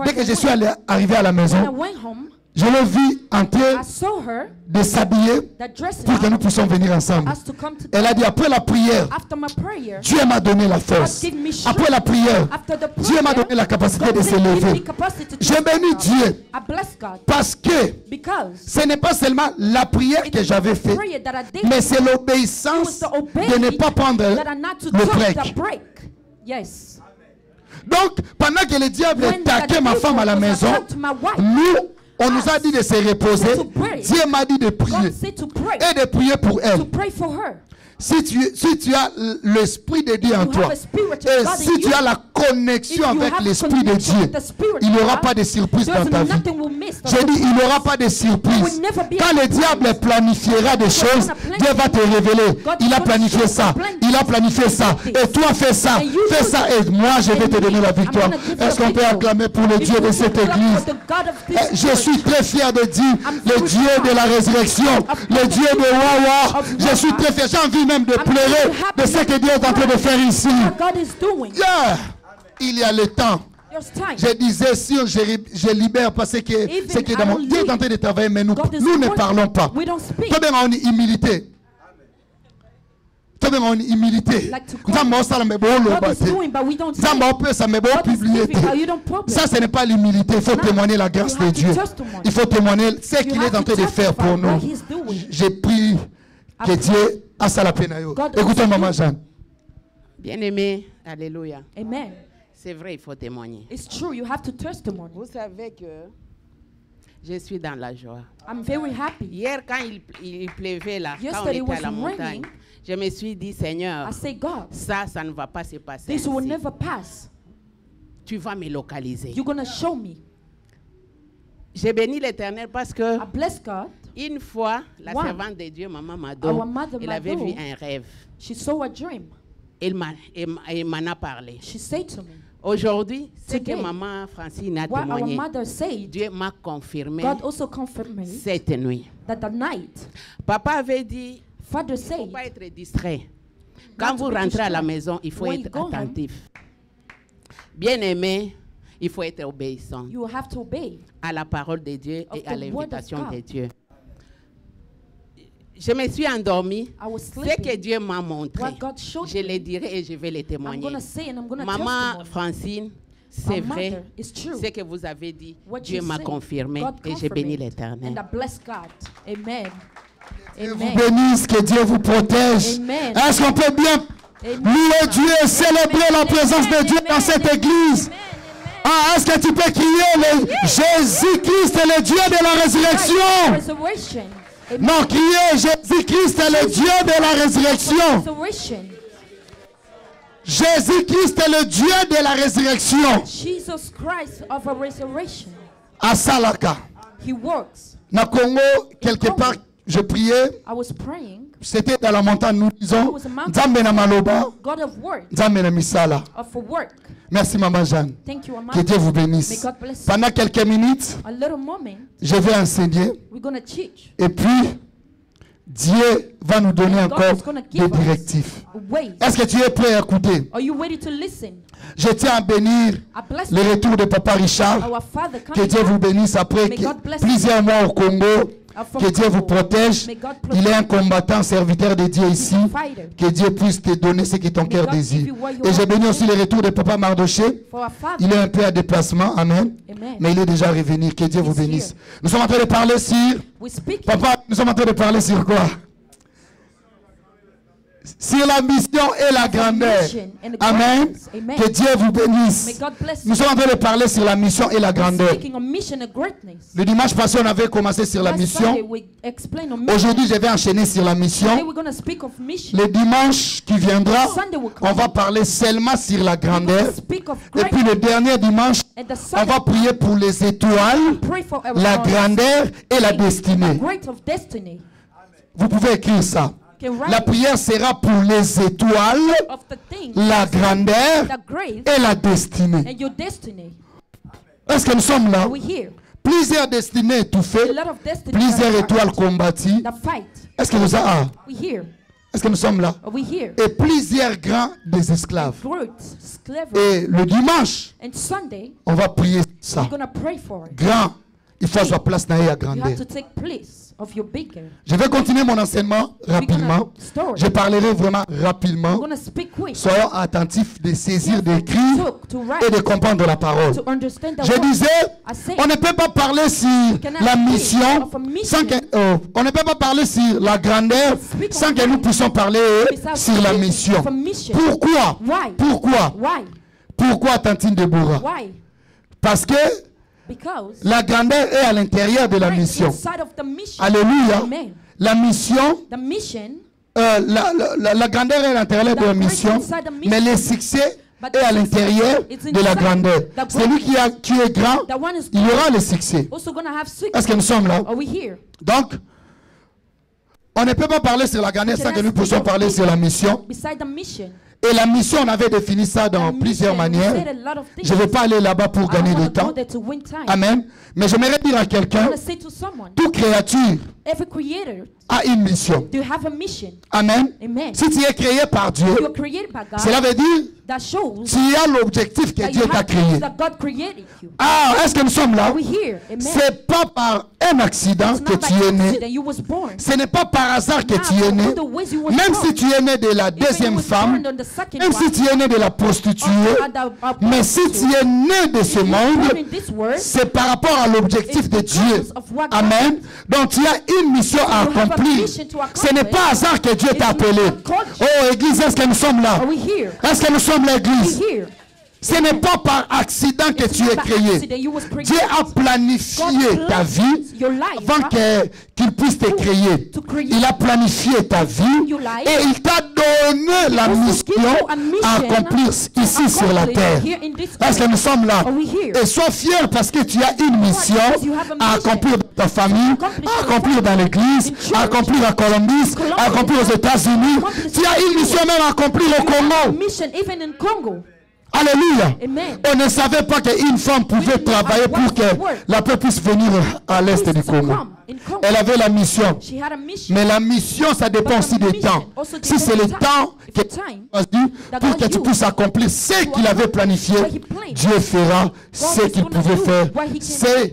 Dès que je suis arrivé à la When I maison, went home, je l'ai vu en train I saw her, de s'habiller that dressing pour que nous up, puissions venir ensemble. us to come to Elle a dit, après la prière, after my prayer, Dieu m'a donné la force. God gave me strength. Après la prière, After the Dieu m'a prayer, donné la capacité God de se said, give me lever. capacity to Je bénis stand up. Dieu I bless God parce que because ce n'est pas seulement la prière que j'avais the faite, prayer that I did mais c'est it l'obéissance was the obeying de ne pas prendre that I not to le take break. the break. Yes. Donc, pendant que le diable When taquait the ma devil femme à la was maison, attacked my wife, nous, on nous a dit de se reposer. to pray. Dieu m'a dit de prier God said to pray, et de prier pour elle. to pray for her. Si tu as l'esprit de Dieu en You toi, have a spirit of et God si in tu you, as la connexion if you avec have l'esprit de connection Dieu, with the Spirit il n'y of aura God, pas de surprise dans there's ta vie. nothing we'll miss. J'ai dit, il n'y aura pas de surprise. will never be Quand a le diable planifiera des choses, Dieu va te révéler. Il a planifié ça. Il a planifié ça. Et toi, fais ça. Fais ça. Et moi, je vais te donner la victoire. Est-ce qu'on peut acclamer pour le Dieu de cette église? Je suis très fier de dire le Dieu de la résurrection, le Dieu de Wawa. Je suis très fier. J'ai envie même de pleurer de ce que Dieu est en train de faire ici. God is doing. Yeah. Il y a le temps. There's time. Je disais, si je libère parce que ce qui est dans mon Dieu est en train de travailler, mais nous ne parlons pas. We don't speak. Toi, bien, en humilité. Toi, bien, en humilité. Like to call. Nzamba osala me bo God loba is te. doing, but we don't say. Nzamba opesa me bo God is publier giving, but te. you don't publish. Ça, ce n'est pas l'humilité. Il faut No. témoigner la grâce You de have to Dieu. testimony. Il faut témoigner ce qu'il have est en to train de faire pour testify what nous. he's doing. J'ai pris que Dieu a ça la peine. God Écoutez, also maman do. Jeanne. Bien-aimé, alléluia. Amen. C'est vrai, il faut témoigner. It's true. You have to testimony. Vous savez que je suis dans la joie. I'm very happy. Hier, quand il pleuvait là, quand on Yesterday était à was la montagne, raining. je me suis dit, Seigneur, I say, God, ça ne va pas se passer this will ainsi. never pass. Tu vas me localiser. You're gonna show me. J'ai béni l'Éternel parce que I bless God. une fois, la One. servante de Dieu, Maman Mado, Our mother, elle avait Mado, vu un rêve. She saw a dream. Elle m'en a parlé. She said to me, Aujourd'hui, ce que Today, Maman Francine a what our témoigné, mother said, Dieu m'a confirmé God also confirmed me cette nuit. that the night, Papa avait dit, Father il ne faut said, pas être distrait. Quand vous rentrez à la maison, il faut être attentif. Bien aimé, il faut être obéissant à la parole de Dieu et à l'invitation de Dieu. Je me suis endormie. Ce que Dieu m'a montré, je le dirai et je vais le témoigner. Maman Francine, c'est vrai, ce que vous avez dit, Dieu m'a confirmé et j'ai béni l'Éternel. Amen. Dieu vous bénisse, que Dieu vous protège. Est-ce qu'on peut bien louer Dieu et célébrer la présence de Dieu dans cette église? Ah, est-ce que tu peux crier Jésus-Christ est le Dieu de la résurrection? Non, criez Jésus-Christ est le Dieu de la résurrection. Jésus-Christ est le Dieu de la résurrection. Jesus Christ of a resurrection. À Salaka. He works. Na Congo, quelque part, je priais. C'était dans la montagne, nous disons Nzambe na maloba, Nzambe na misala. Merci Maman Jeanne. Que Dieu vous bénisse. Pendant quelques minutes, je vais enseigner. Et puis, Dieu va nous donner encore des directives. Est-ce que tu es prêt à écouter? Je tiens à bénir le retour de Papa Richard. Que Dieu vous bénisse après plusieurs mois au Congo. Que Dieu vous protège. Il est un combattant, serviteur de Dieu ici. Que Dieu puisse te donner ce que ton cœur désire. Et je bénis aussi le retour de Papa Mardoché. Il est un peu à déplacement. Amen. Mais il est déjà revenu. Que Dieu vous bénisse. Nous sommes en train de parler sur... Papa, nous sommes en train de parler sur quoi? Sur la mission et la grandeur. Amen. Que Dieu vous bénisse. Nous sommes en train de parler sur la mission et la grandeur. Le dimanche passé, on avait commencé sur la mission. Aujourd'hui, je vais enchaîner sur la mission. Le dimanche qui viendra, on va parler seulement sur la grandeur. Et puis le dernier dimanche, on va prier pour les étoiles, la grandeur et la destinée. Vous pouvez écrire ça. La prière sera pour les étoiles, la grandeur et la destinée. Est-ce que nous sommes là? Plusieurs destinées étouffées, plusieurs étoiles combattues. Est-ce que nous sommes là? Est-ce que nous sommes là? Et plusieurs grands des esclaves. Et le dimanche, on va prier ça. Grand, il faut avoir place dans la grandeur. Je vais continuer mon enseignement rapidement. Je parlerai vraiment rapidement. Soyons attentifs de saisir, d'écrire et de comprendre la parole. Je disais, on ne peut pas parler sur la mission sans que, on ne peut pas parler sur la grandeur sans que nous puissions parler sur la mission. Pourquoi? Pourquoi Tantine Deborah? Parce que la grandeur est à l'intérieur de la mission. Alléluia. La mission, la grandeur est à l'intérieur de la mission, mais le succès est à l'intérieur de la grandeur. Celui qui est grand, il y aura le succès. Est-ce que nous sommes là? Donc, on ne peut pas parler sur la grandeur sans que nous puissions parler sur la mission. Et la mission, on avait défini ça dans plusieurs manières. Je ne vais pas aller là-bas pour gagner du temps. Amen. Mais j'aimerais dire à quelqu'un, toute créature a une mission. Amen. Si tu es créé par Dieu, cela veut dire tu as l'objectif que Dieu t'a créé. Ah, est-ce que nous sommes là? Ce n'est pas par un accident que tu es né. Ce n'est pas par hasard que tu es né. Même si tu es né de la deuxième femme, même si tu es né de la prostituée, mais si tu es né de ce monde, c'est par rapport à l'objectif de Dieu. Amen. Donc tu as une mission à accomplir. Ce n'est pas hasard que Dieu t'a appelé. Oh Église, est-ce que nous sommes là? Est-ce que nous sommes l'Église? Ce n'est pas par accident que tu es créé. Dieu a planifié ta vie avant qu'il puisse te créer. Il a planifié ta vie et il t'a donné la mission à accomplir ici sur la terre. Est-ce que nous sommes là? Et sois fier parce que tu as une mission à accomplir dans ta famille, à accomplir dans l'église, à accomplir à Colombie, à accomplir aux États-Unis. Tu as une mission même à accomplir au Congo. Alléluia. On ne savait pas qu'une femme pouvait travailler pour que la paix puisse venir à l'est du Congo. Elle avait la mission. Mais la mission, ça dépend aussi des temps. Si c'est le temps pour que tu puisses accomplir ce qu'il avait planifié, Dieu fera ce qu'il pouvait faire, ce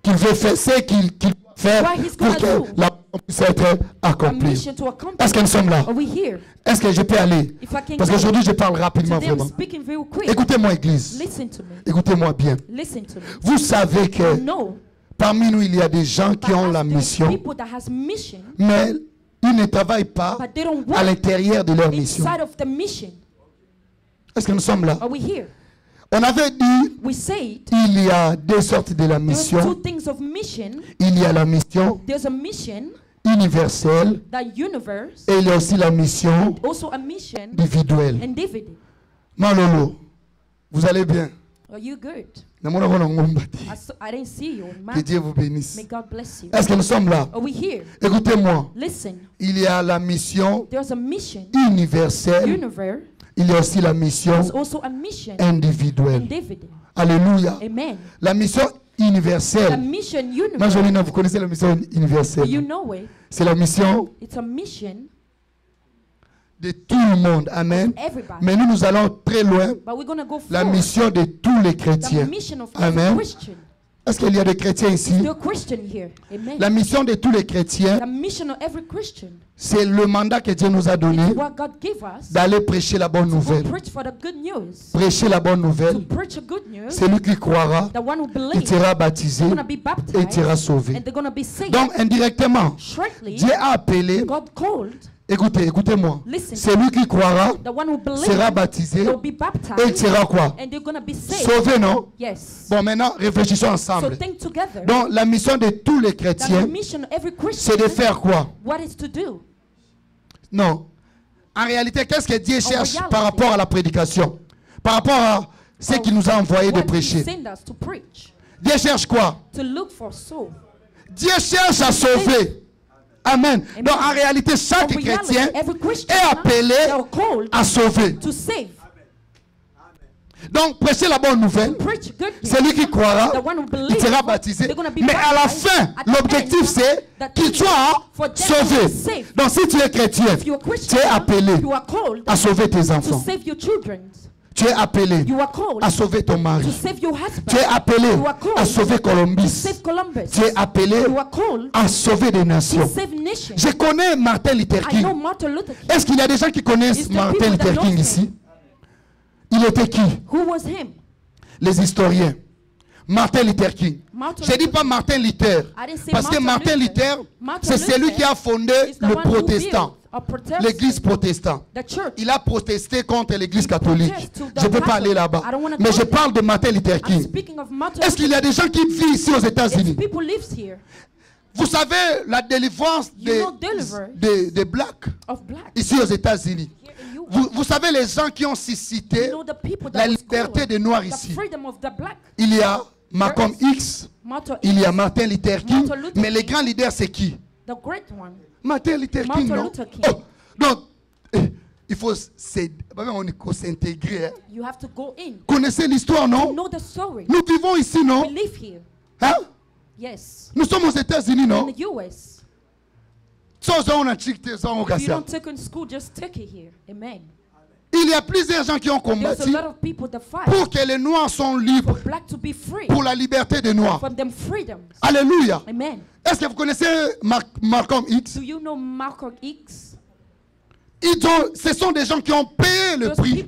qu'il veut faire, ce qu'il faire pour que la puisse être accomplie. Est-ce que nous sommes là? Est-ce que je peux aller? Parce qu'aujourd'hui je parle rapidement vraiment. Écoutez-moi église. Écoutez-moi bien. Vous savez que parmi nous il y a des gens qui ont la mission, mais ils ne travaillent pas à l'intérieur de leur mission. Est-ce que nous sommes là? On avait dit il y a deux sortes de la mission. Il y a la mission universelle et il y a aussi la mission individuelle. Malolo, vous allez bien? Que Dieu vous bénisse. Est-ce que nous sommes là? Écoutez-moi. Il y a la mission universelle. Il y a aussi la mission individuelle. Alléluia. La mission universelle. Majolina, vous connaissez la mission universelle? C'est la mission de tout le monde. Amen. Mais nous allons très loin. La mission de tous les chrétiens. Amen. Est-ce qu'il y a des chrétiens ici? La mission de tous les chrétiens, c'est le mandat que Dieu nous a donné d'aller prêcher la bonne nouvelle. Prêcher la bonne nouvelle. Celui qui croira, il sera baptisé et il sera sauvé. Donc indirectement, Dieu a appelé. Écoutez, écoutez-moi. Celui qui croira sera baptisé et il sera quoi? Sauvé, non? Bon, maintenant, réfléchissons ensemble. Donc, la mission de tous les chrétiens, c'est de faire quoi? Non. En réalité, qu'est-ce que Dieu cherche par rapport à la prédication? Par rapport à ce qu'il nous a envoyé de prêcher? Dieu cherche quoi? Dieu cherche à sauver. Amen. Donc en réalité, chaque chrétien est appelé à sauver. Donc prêcher la bonne nouvelle, celui qui croira, il sera baptisé. Mais à la fin, l'objectif c'est qu'il soit sauvé. Donc si tu es chrétien, tu es appelé à sauver tes enfants. Tu es appelé à sauver ton mari. Tu es appelé à sauver Columbus. Tu es appelé à sauver des nations. Je connais Martin Luther King. Est-ce qu'il y a des gens qui connaissent Martin Luther King ici? Il était qui? Les historiens. Martin Luther King. Je ne dis pas Martin Luther. Parce que Martin Luther, c'est celui qui a fondé le protestant. L'église protestante. Il a protesté contre l'église catholique. Je ne peux pas aller là-bas. Mais je parle de Martin Luther King. Est-ce qu'il y a des gens qui vivent ici aux États-Unis? Vous savez la délivrance des blacks ici aux États-Unis. Vous savez les gens qui ont suscité la liberté des Noirs ici. Il y a Malcolm X, il y a Martin Luther King, mais les grands leaders c'est qui? Martin Luther King, non? Oh, donc, il faut s'intégrer. Hein? Connaissez l'histoire, non? Nous vivons ici, non? Hein? Nous sommes aux États-Unis, non? Il y a plusieurs gens qui ont combattu pour que les Noirs soient libres, pour la liberté des Noirs. Alléluia. Est-ce que vous connaissez Malcolm X? Ce sont des gens qui ont payé le prix.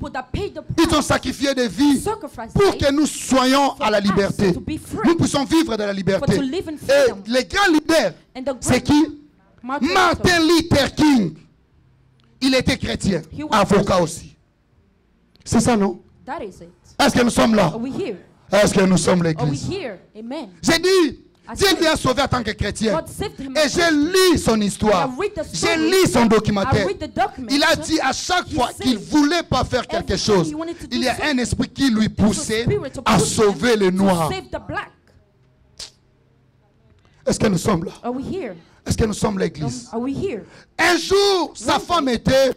Ils ont sacrifié des vies pour que nous soyons à la liberté. Nous puissions vivre dans la liberté. Et les grands leaders, c'est qui? Martin Luther King. Il était chrétien, avocat aussi. C'est ça, non? Est-ce que nous sommes là? Est-ce que nous sommes l'église? J'ai dit, Dieu lui a sauvé en tant que chrétien. Et j'ai lu son histoire. J'ai lu son documentaire. Il a dit à chaque fois qu'il ne voulait pas faire quelque chose, il y a un esprit qui lui poussait à sauver les Noirs. Est-ce que nous sommes là? Est-ce que nous sommes l'église? Un jour, sa femme était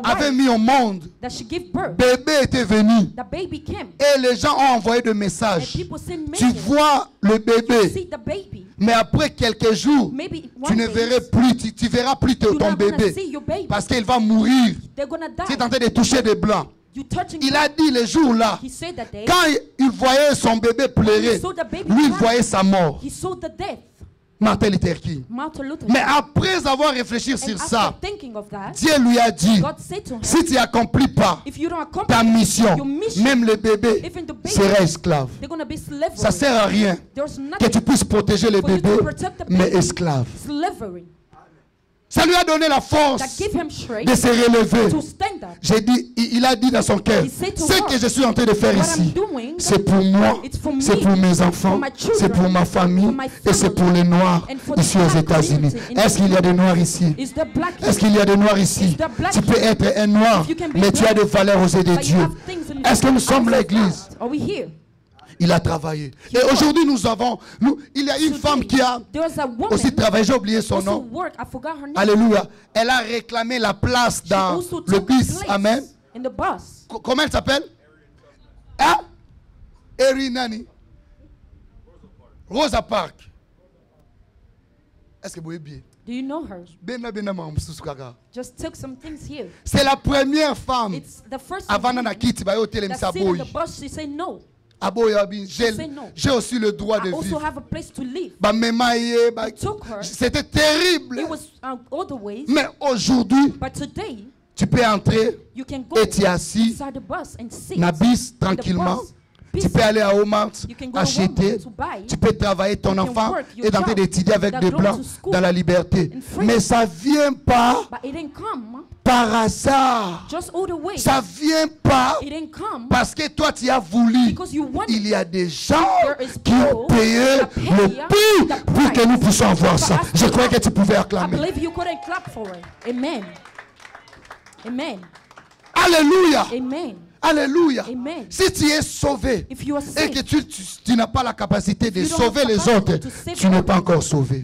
avait mis au monde, bébé était venu. Et les gens ont envoyé des messages. Tu vois le bébé. Mais après quelques jours, tu ne verras plus, tu verras plus ton bébé. Parce qu'il va mourir. Tu es en train de toucher des blancs. Il a dit le jour-là, quand il voyait son bébé pleurer, lui il voyait sa mort. Martin Luther King. Mais après avoir réfléchi sur ça, Dieu lui a dit, si tu n'accomplis pas ta mission, même le bébé sera esclave. Ça ne sert à rien que tu puisses protéger le bébé, mais esclave. Ça lui a donné la force de se relever. J'ai dit, il a dit dans son cœur, ce que je suis en train de faire ici, c'est pour moi, c'est pour mes enfants, c'est pour ma famille et c'est pour les Noirs ici aux États-Unis. Est-ce qu'il y a des Noirs ici? Est-ce qu'il y a des Noirs ici? Tu peux être un Noir, mais tu as des valeurs aux yeux de Dieu. Est-ce que nous sommes l'Église? Il a travaillé. Et aujourd'hui, il y a une femme qui a aussi travaillé, j'ai oublié son nom. Alléluia. Elle a réclamé la place dans le bus. Amen. Comment elle s'appelle? Hein? Erinani. Rosa Parks. Est-ce que vous voyez bien? Do you know her? Just took some things here. C'est la première femme. Avant d'en quitter, she said no. J'ai aussi le droit de vivre. C'était terrible. Mais aujourd'hui, tu peux entrer et tu es assis dans le bus tranquillement. Tu peux aller à Walmart, acheter. Tu peux travailler ton enfant et tenter d'étudier avec des blancs dans la liberté. Mais ça ne vient pas par hasard. Ça ne vient pas parce que toi tu as voulu. Il y a des gens qui ont payé le prix pour que nous puissions voir ça. Je crois que tu pouvais acclamer. Amen. Amen. Alléluia. Amen. Alléluia. Amen. Si tu es sauvé et que tu n'as pas la capacité de sauver les autres, tu n'es pas encore sauvé.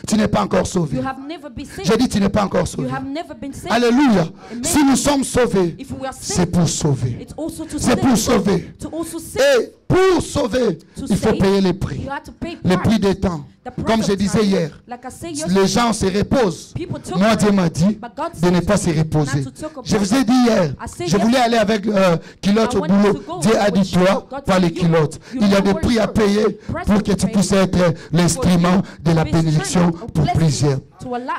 Tu n'es pas encore sauvé. J'ai dit tu n'es pas encore sauvé. Alléluia. Si nous sommes sauvés, c'est pour sauver. C'est pour sauver. Et pour sauver, il faut payer les prix. Le prix des temps. Comme je disais hier, les gens se reposent. Moi, Dieu m'a dit de ne pas se reposer. Je vous ai dit hier, je voulais aller avec culotte au boulot. Dieu a dit toi, pas les culottes. Il y a des prix à payer pour que tu puisses être l'instrument de la bénédiction pour plusieurs.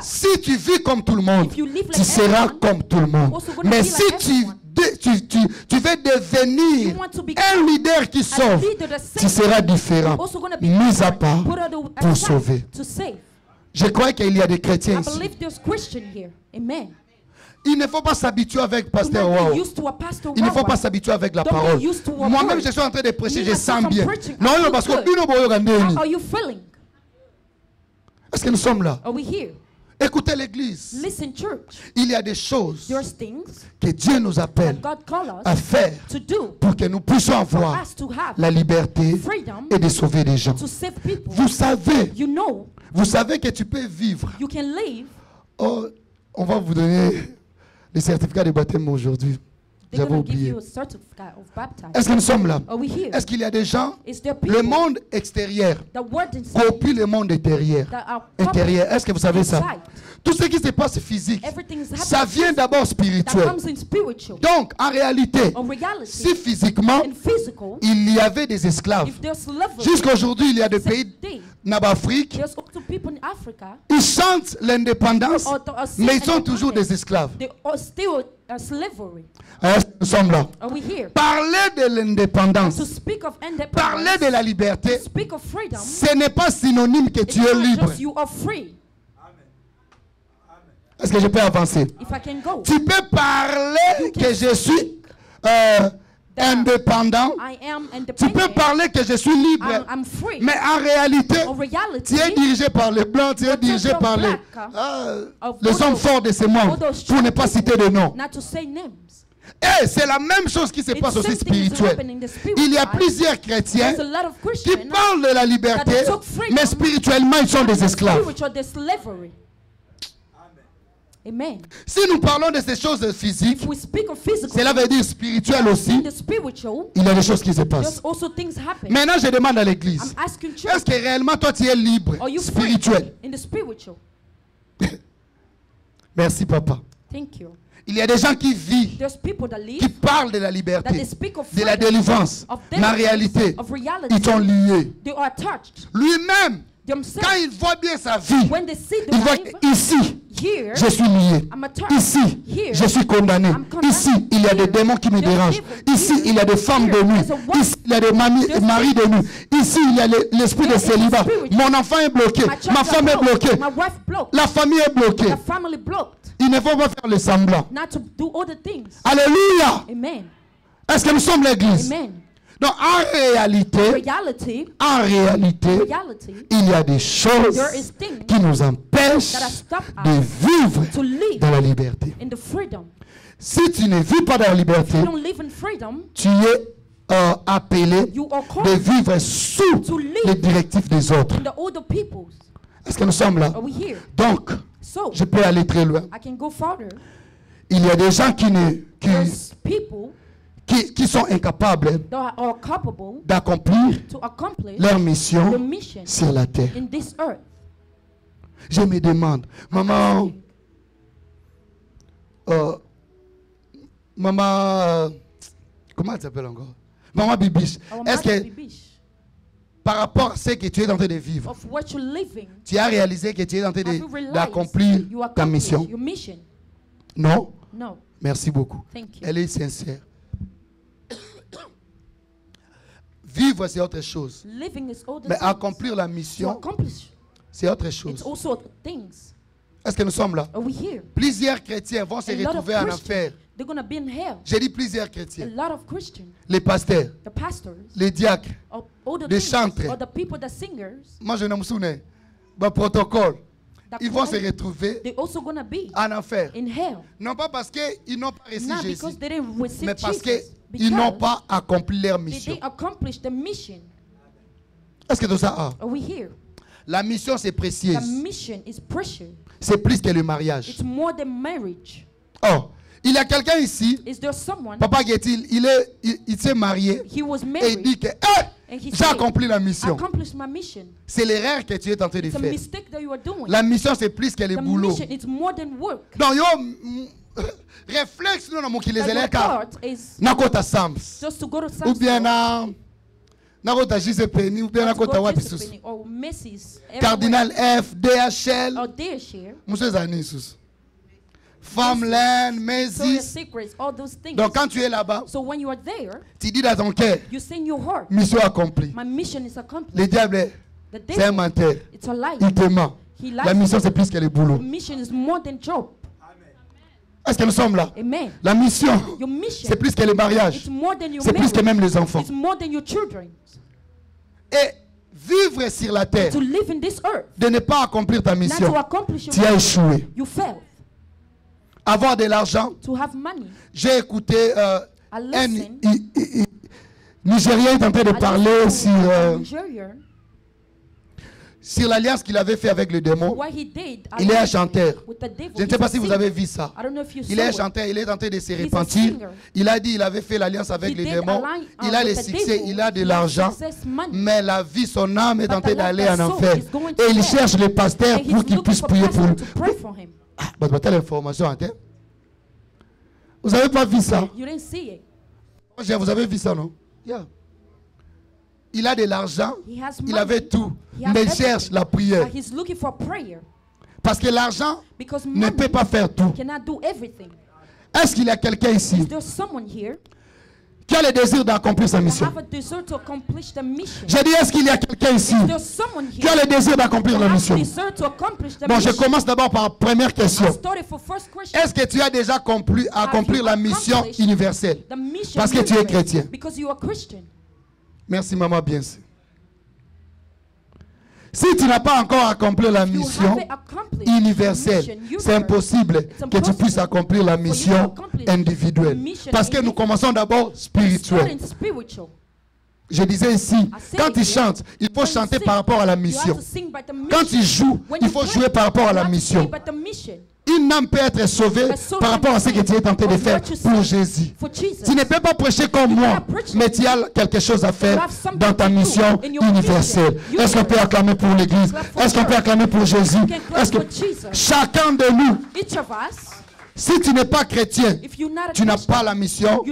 Si tu vis comme tout le monde, tu seras comme tout le monde. Mais si tu veux devenir un leader qui sauve, tu seras différent, mis à part pour sauver. Je crois qu'il y a des chrétiens ici. Il ne faut pas s'habituer avec Pasteur Wow. Il ne faut pas s'habituer avec la parole. Moi-même, je suis en train de prêcher, je sens bien. Non, parce que est-ce que nous sommes là? Écoutez l'église. Il y a des choses que Dieu nous appelle à faire pour que nous puissions avoir la liberté et de sauver des gens. Vous savez que tu peux vivre. Oh, on va vous donner le certificat de baptême aujourd'hui. J'avais oublié. Est-ce que nous sommes là? Est-ce qu'il y a des gens? Le monde extérieur copie le monde intérieur. Est-ce que vous savez ça? Tout ce qui se passe physique, ça vient d'abord spirituel. Donc, en réalité, si physiquement, il y avait des esclaves, jusqu'à aujourd'hui, il y a des pays d'Afrique, ils chantent l'indépendance, mais ils sont toujours des esclaves. Nous sommes là. Parler de l'indépendance, parler de la liberté, ce n'est pas synonyme que tu es libre. Est-ce que je peux avancer? Tu peux parler que je suis indépendant. Tu peux parler que je suis libre. Mais en réalité, tu es dirigé par les blancs, tu es dirigé par les hommes forts de ce monde, pour ne pas citer de noms. Et c'est la même chose qui se passe aussi spirituel. Il y a plusieurs chrétiens qui parlent de la liberté, mais spirituellement ils sont des esclaves. Amen. Si nous parlons de ces choses physiques, cela veut dire spirituel aussi. Il y a des choses qui se passent. Maintenant, je demande à l'église, est-ce que réellement toi tu es libre spirituel? Merci papa. Thank you. Il y a des gens qui vivent, qui parlent de la liberté, de la délivrance. Mais en réalité, ils sont liés. Lui-même, quand il voit bien sa vie, il voit ici, je suis lié. Ici, je suis condamné. Ici, il y a des démons qui me dérangent. Ici, il y a des femmes de nuit. Ici, il y a des maris de nuit. Ici, il y a l'esprit de célibat. Mon enfant est bloqué. Ma femme est bloquée. La famille est bloquée. Il ne faut pas faire le semblant. Alléluia. Est-ce que nous sommes l'église? Donc en réalité, il y a des choses qui nous empêchent de vivre dans la liberté. Si tu ne vis pas dans la liberté, tu es appelé de vivre sous les directives des autres. Est-ce que nous sommes là? Donc, je peux aller très loin. Il y a des gens qui sont incapables d'accomplir leur mission sur la terre. Je me demande, maman, comment elle s'appelle encore? Maman Bibiche, est-ce que par rapport à ce que tu es en train de vivre, tu as réalisé que tu es en train d'accomplir ta mission? Non? Merci beaucoup. Elle est sincère. Vivre, c'est autre chose. Mais accomplir la mission, c'est autre chose. Est-ce que nous sommes là? Plusieurs chrétiens vont se retrouver en enfer. J'ai dit plusieurs chrétiens. Les pasteurs, les diacres, les chantres. Moi, je ne me souviens pas. Protocole. Ils vont se retrouver en enfer. Non pas parce qu'ils n'ont pas reçu Jésus, mais parce qu'ils n'ont pas accompli leur mission. Est-ce que tout ça a? La mission, c'est précieuse. C'est plus que le mariage. Oh, il y a quelqu'un ici, Papa Getil, il s'est marié et il dit que j'ai accompli la mission. C'est l'erreur que tu es en train de faire. La mission, c'est plus que le boulot. Donc, réflexe, nous, qui les élèves, nakota Sams, ou bien nakota JCPenney, ou bien nakota Wapisus, Cardinal F, DHL, Monsieur Zanissus. Farmland, Macy's. Donc quand tu es là-bas, tu dis dans ton cœur, mission accomplie. Le diable, c'est un menteur. Il te ment. La mission, c'est plus que le boulot. Est-ce que nous sommes là? La mission, c'est plus que le mariage. C'est plus que même les enfants. Et vivre sur la terre, de ne pas accomplir ta mission, tu as échoué. Avoir de l'argent. J'ai écouté un Nigérien est en train de parler sur l'alliance qu'il avait fait avec le démon. Il est un chanteur. Je ne sais pas si vous avez vu ça. Il est un chanteur, il est en train de se repentir. Il a dit qu'il avait fait l'alliance avec le démon. Il a le succès, il a de l'argent. Mais la vie, son âme est en train d'aller en enfer. Et il cherche les pasteurs pour qu'ils puissent prier pour lui. L'information en tête. Vous n'avez pas vu ça? Vous avez vu ça, non? Yeah. Il a de l'argent, il avait tout, mais il cherche la prière. Parce que l'argent ne peut pas faire tout. Est-ce qu'il y a quelqu'un ici qui a le désir d'accomplir sa mission? J'ai dit, est-ce qu'il y a quelqu'un ici qui a le désir d'accomplir la mission? Bon, je commence d'abord par la première question. Est-ce que tu as déjà accompli la mission universelle? Parce que tu es chrétien. Merci, maman, bien sûr. Si tu n'as pas encore accompli la mission universelle, c'est impossible que tu puisses accomplir la mission individuelle. Parce que nous commençons d'abord spirituel. Je disais ici, quand tu chantes, il faut chanter par rapport à la mission. Quand tu joues, il faut jouer par rapport à la mission. Une âme peut être sauvée par rapport à ce que tu es tenté de faire pour Jésus. Tu ne peux pas prêcher comme moi, mais tu as quelque chose à faire dans ta mission universelle. Est-ce qu'on peut acclamer pour l'Église? Est-ce qu'on peut acclamer pour Jésus? Est-ce que chacun de nous, si tu n'es pas chrétien, tu n'as pas la mission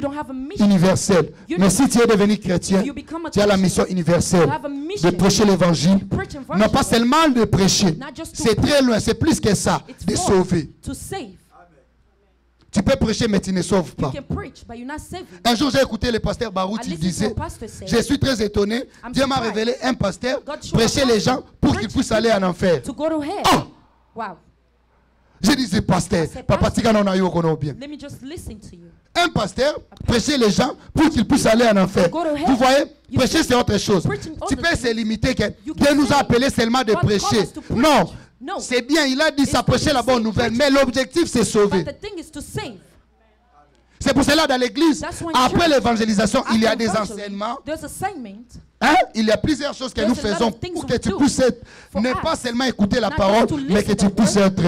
universelle. Mais si tu es devenu chrétien, tu as la mission universelle de prêcher l'évangile. Non pas seulement de prêcher, c'est très loin, c'est plus que ça, de sauver. Tu peux prêcher, mais tu ne sauves pas. Un jour, j'ai écouté le pasteur Barout, il disait, je suis très étonné, Dieu m'a révélé un pasteur prêcher les gens pour qu'ils puissent aller en enfer. Oh! Je disais, pasteur, papa, un pasteur prêcher les gens pour qu'ils puissent aller en enfer. Vous voyez, prêcher c'est autre chose. Tu peux se limiter que Dieu nous a appelés seulement de prêcher. Non, c'est bien, il a dit ça, prêcher la bonne nouvelle, mais l'objectif c'est sauver. C'est pour cela dans l'église, après l'évangélisation, il y a des enseignements. Hein? Il y a plusieurs choses que nous faisons pour que tu puisses être, ne pas seulement écouter la parole, mais que tu puisses être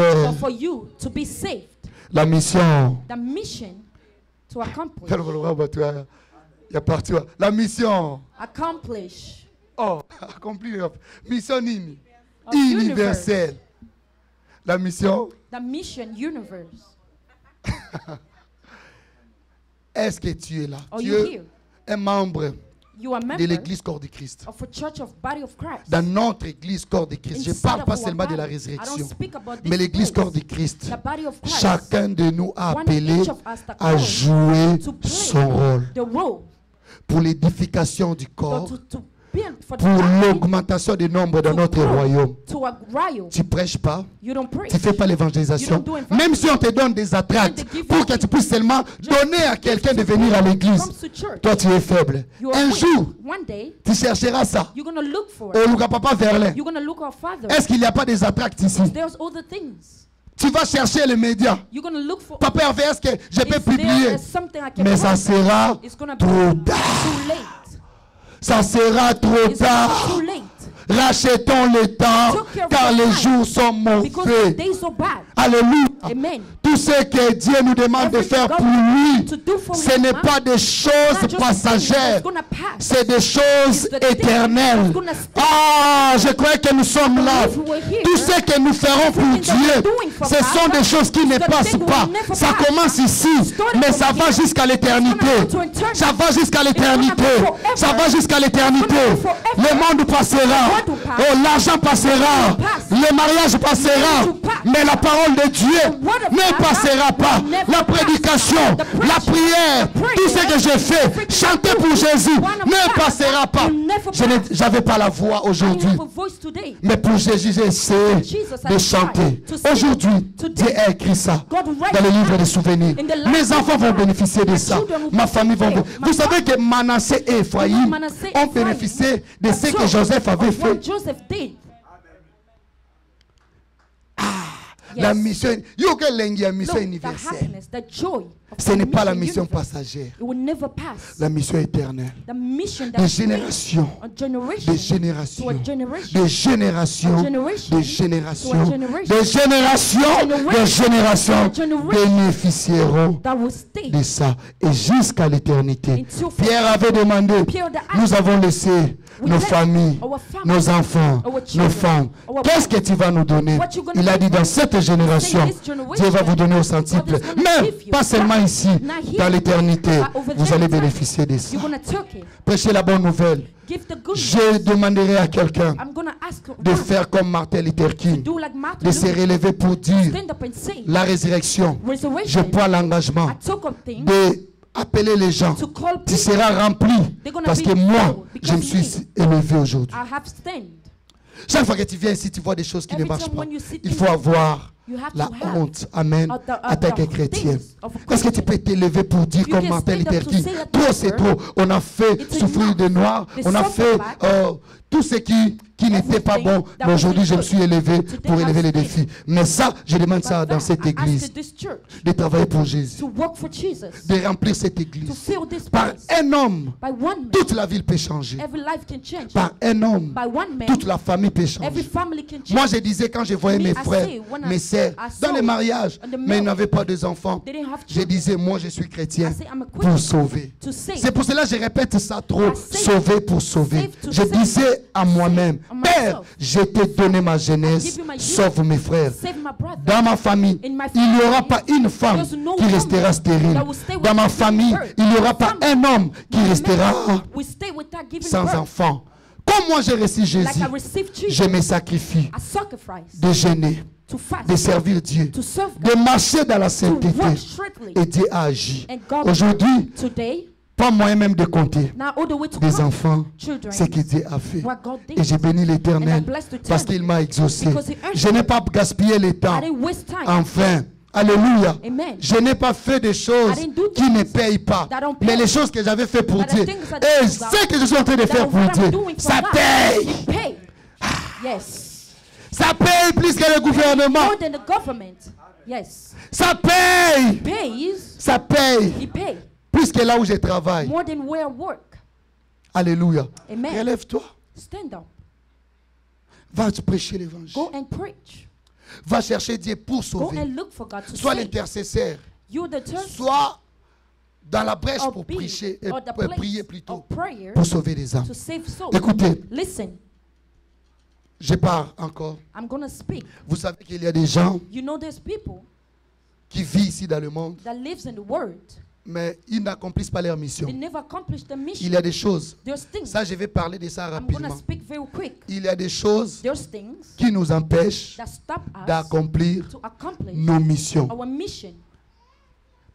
la mission. La mission. Oh, accomplir. Mission universelle. La mission. Est-ce que tu es là? Tu es un membre de l'église corps de Christ. Dans notre église corps de Christ, je ne parle pas seulement de la résurrection, mais l'église corps de Christ. Chacun de nous a appelé à jouer son rôle pour l'édification du corps, pour l'augmentation du nombre dans notre royaume. Tu ne prêches pas, tu ne fais pas l'évangélisation. Même si on te donne des attracts pour que tu puisses seulement donner à quelqu'un de venir à l'église, toi tu es faible. Un jour, tu chercheras ça. Au Luka Papa Verlin. Est-ce qu'il n'y a pas des attracts ici? Tu vas chercher les médias. Papa Hervé, est-ce que je peux publier? Mais ça sera trop tard. Ça sera trop tard. Rachetons le temps car les jours sont mauvais. Alléluia. Tout ce que Dieu nous demande de faire pour lui, ce n'est pas des choses passagères, c'est des choses éternelles. Ah, je crois que nous sommes là. Tout ce que nous ferons pour Dieu, ce sont des choses qui ne passent pas. Ça commence ici, mais ça va jusqu'à l'éternité. Ça va jusqu'à l'éternité. Ça va jusqu'à l'éternité. Le monde passera. Oh, l'argent passera. Le mariage passera. Mais la parole de Dieu ne passera pas. La prédication, la prière, tout ce que j'ai fait, chanter pour Jésus ne passera pas. Je n'avais pas la voix aujourd'hui, mais pour Jésus j'essaie de chanter. Aujourd'hui, Dieu a écrit ça dans le livre des souvenirs. Mes enfants vont bénéficier de ça. Ma famille va. Vous savez que Manassé et Ephraïm ont bénéficié de ce que Joseph avait fait. La mission, mission universelle. Ce n'est pas la mission passagère. La mission éternelle. De génération, de génération, de génération, de génération, de génération, de génération bénéficieront de ça. Et jusqu'à l'éternité. Pierre avait demandé, nous avons laissé nos familles, nos enfants, nos femmes. Qu'est-ce que tu vas nous donner? Il a dit dans cette génération, Dieu va vous donner au centuple. Mais pas seulement ici, dans l'éternité, vous allez bénéficier de ça. Prêchez la bonne nouvelle. Je demanderai à quelqu'un de faire comme Martin Luther King, de se relever pour dire la résurrection. Je prends l'engagement de appeler les gens. Tu seras rempli parce que moi, je me suis élevé aujourd'hui. Chaque fois que tu viens ici, tu vois des choses qui ne marchent pas. Il faut avoir la honte, amen, en tant que chrétien. Est-ce que tu peux t'élever pour dire comme Martin Luther King, trop c'est trop, on a fait souffrir des noirs, on a fait tout ce qui qui n'était pas bon. Mais aujourd'hui, je me suis élevé pour élever les défis. Mais ça, je demande ça dans cette église. De travailler pour Jésus. De remplir cette église. Par un homme, toute la ville peut changer. Par un homme, toute la famille peut changer. Moi, je disais quand je voyais mes frères, mes sœurs, dans les mariages, mais ils n'avaient pas des enfants, je disais, moi, je suis chrétien pour sauver. C'est pour cela que je répète ça trop. Sauver pour sauver. Je disais à moi-même, Père, je t'ai donné ma jeunesse, sauve mes frères. Dans ma famille, il n'y aura pas une femme qui restera stérile. Dans ma famille, il n'y aura pas un homme qui restera sans enfant. Comme moi j'ai reçu Jésus, je me sacrifie de jeûner, de servir Dieu, de marcher dans la sainteté. Et Dieu a agi. Aujourd'hui, pas moyen même de compter des enfants, ce que Dieu a fait. Et j'ai béni l'Éternel parce qu'il m'a exaucé. Je n'ai pas gaspillé le temps. Enfin, alléluia. Je n'ai pas fait des choses qui ne payent pas. Mais les choses que j'avais fait pour Dieu et ce que je suis en train de faire pour Dieu, ça paye. Ça paye plus que le gouvernement. Ça paye. Ça paye. Plus que là où je travaille. Alléluia. Relève-toi. Va te prêcher l'évangile. Va chercher Dieu pour sauver. Sois l'intercesseur. Sois dans la brèche pour prêcher et prier plutôt pour sauver les âmes. Écoutez. Je parle encore. Vous savez qu'il y a des gens qui vivent ici dans le monde. Mais ils n'accomplissent pas leur mission. Il y a des choses. Ça, je vais parler de ça rapidement. Il y a des choses qui nous empêchent d'accomplir nos missions.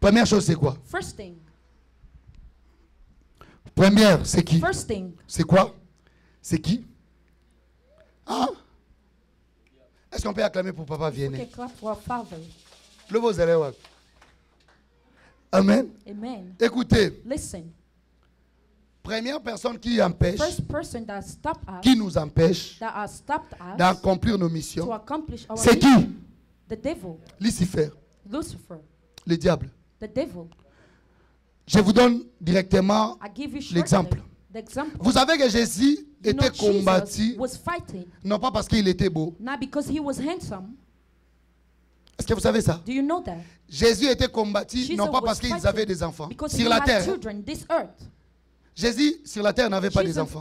Première chose, c'est quoi? Première, c'est qui? C'est quoi? C'est qui? Hein? Est-ce qu'on peut acclamer pour Papa Vianney? Le beau zéro. Amen. Écoutez. Première personne qui empêche, qui nous empêche d'accomplir nos missions, c'est qui? Lucifer. Le diable. Je vous donne directement l'exemple. Vous savez que Jésus était combattu, non pas parce qu'il était beau. Est-ce que vous savez ça? Jésus était combattu non pas parce qu'ils avaient des enfants. Sur la terre. Jésus sur la terre n'avait pas des enfants.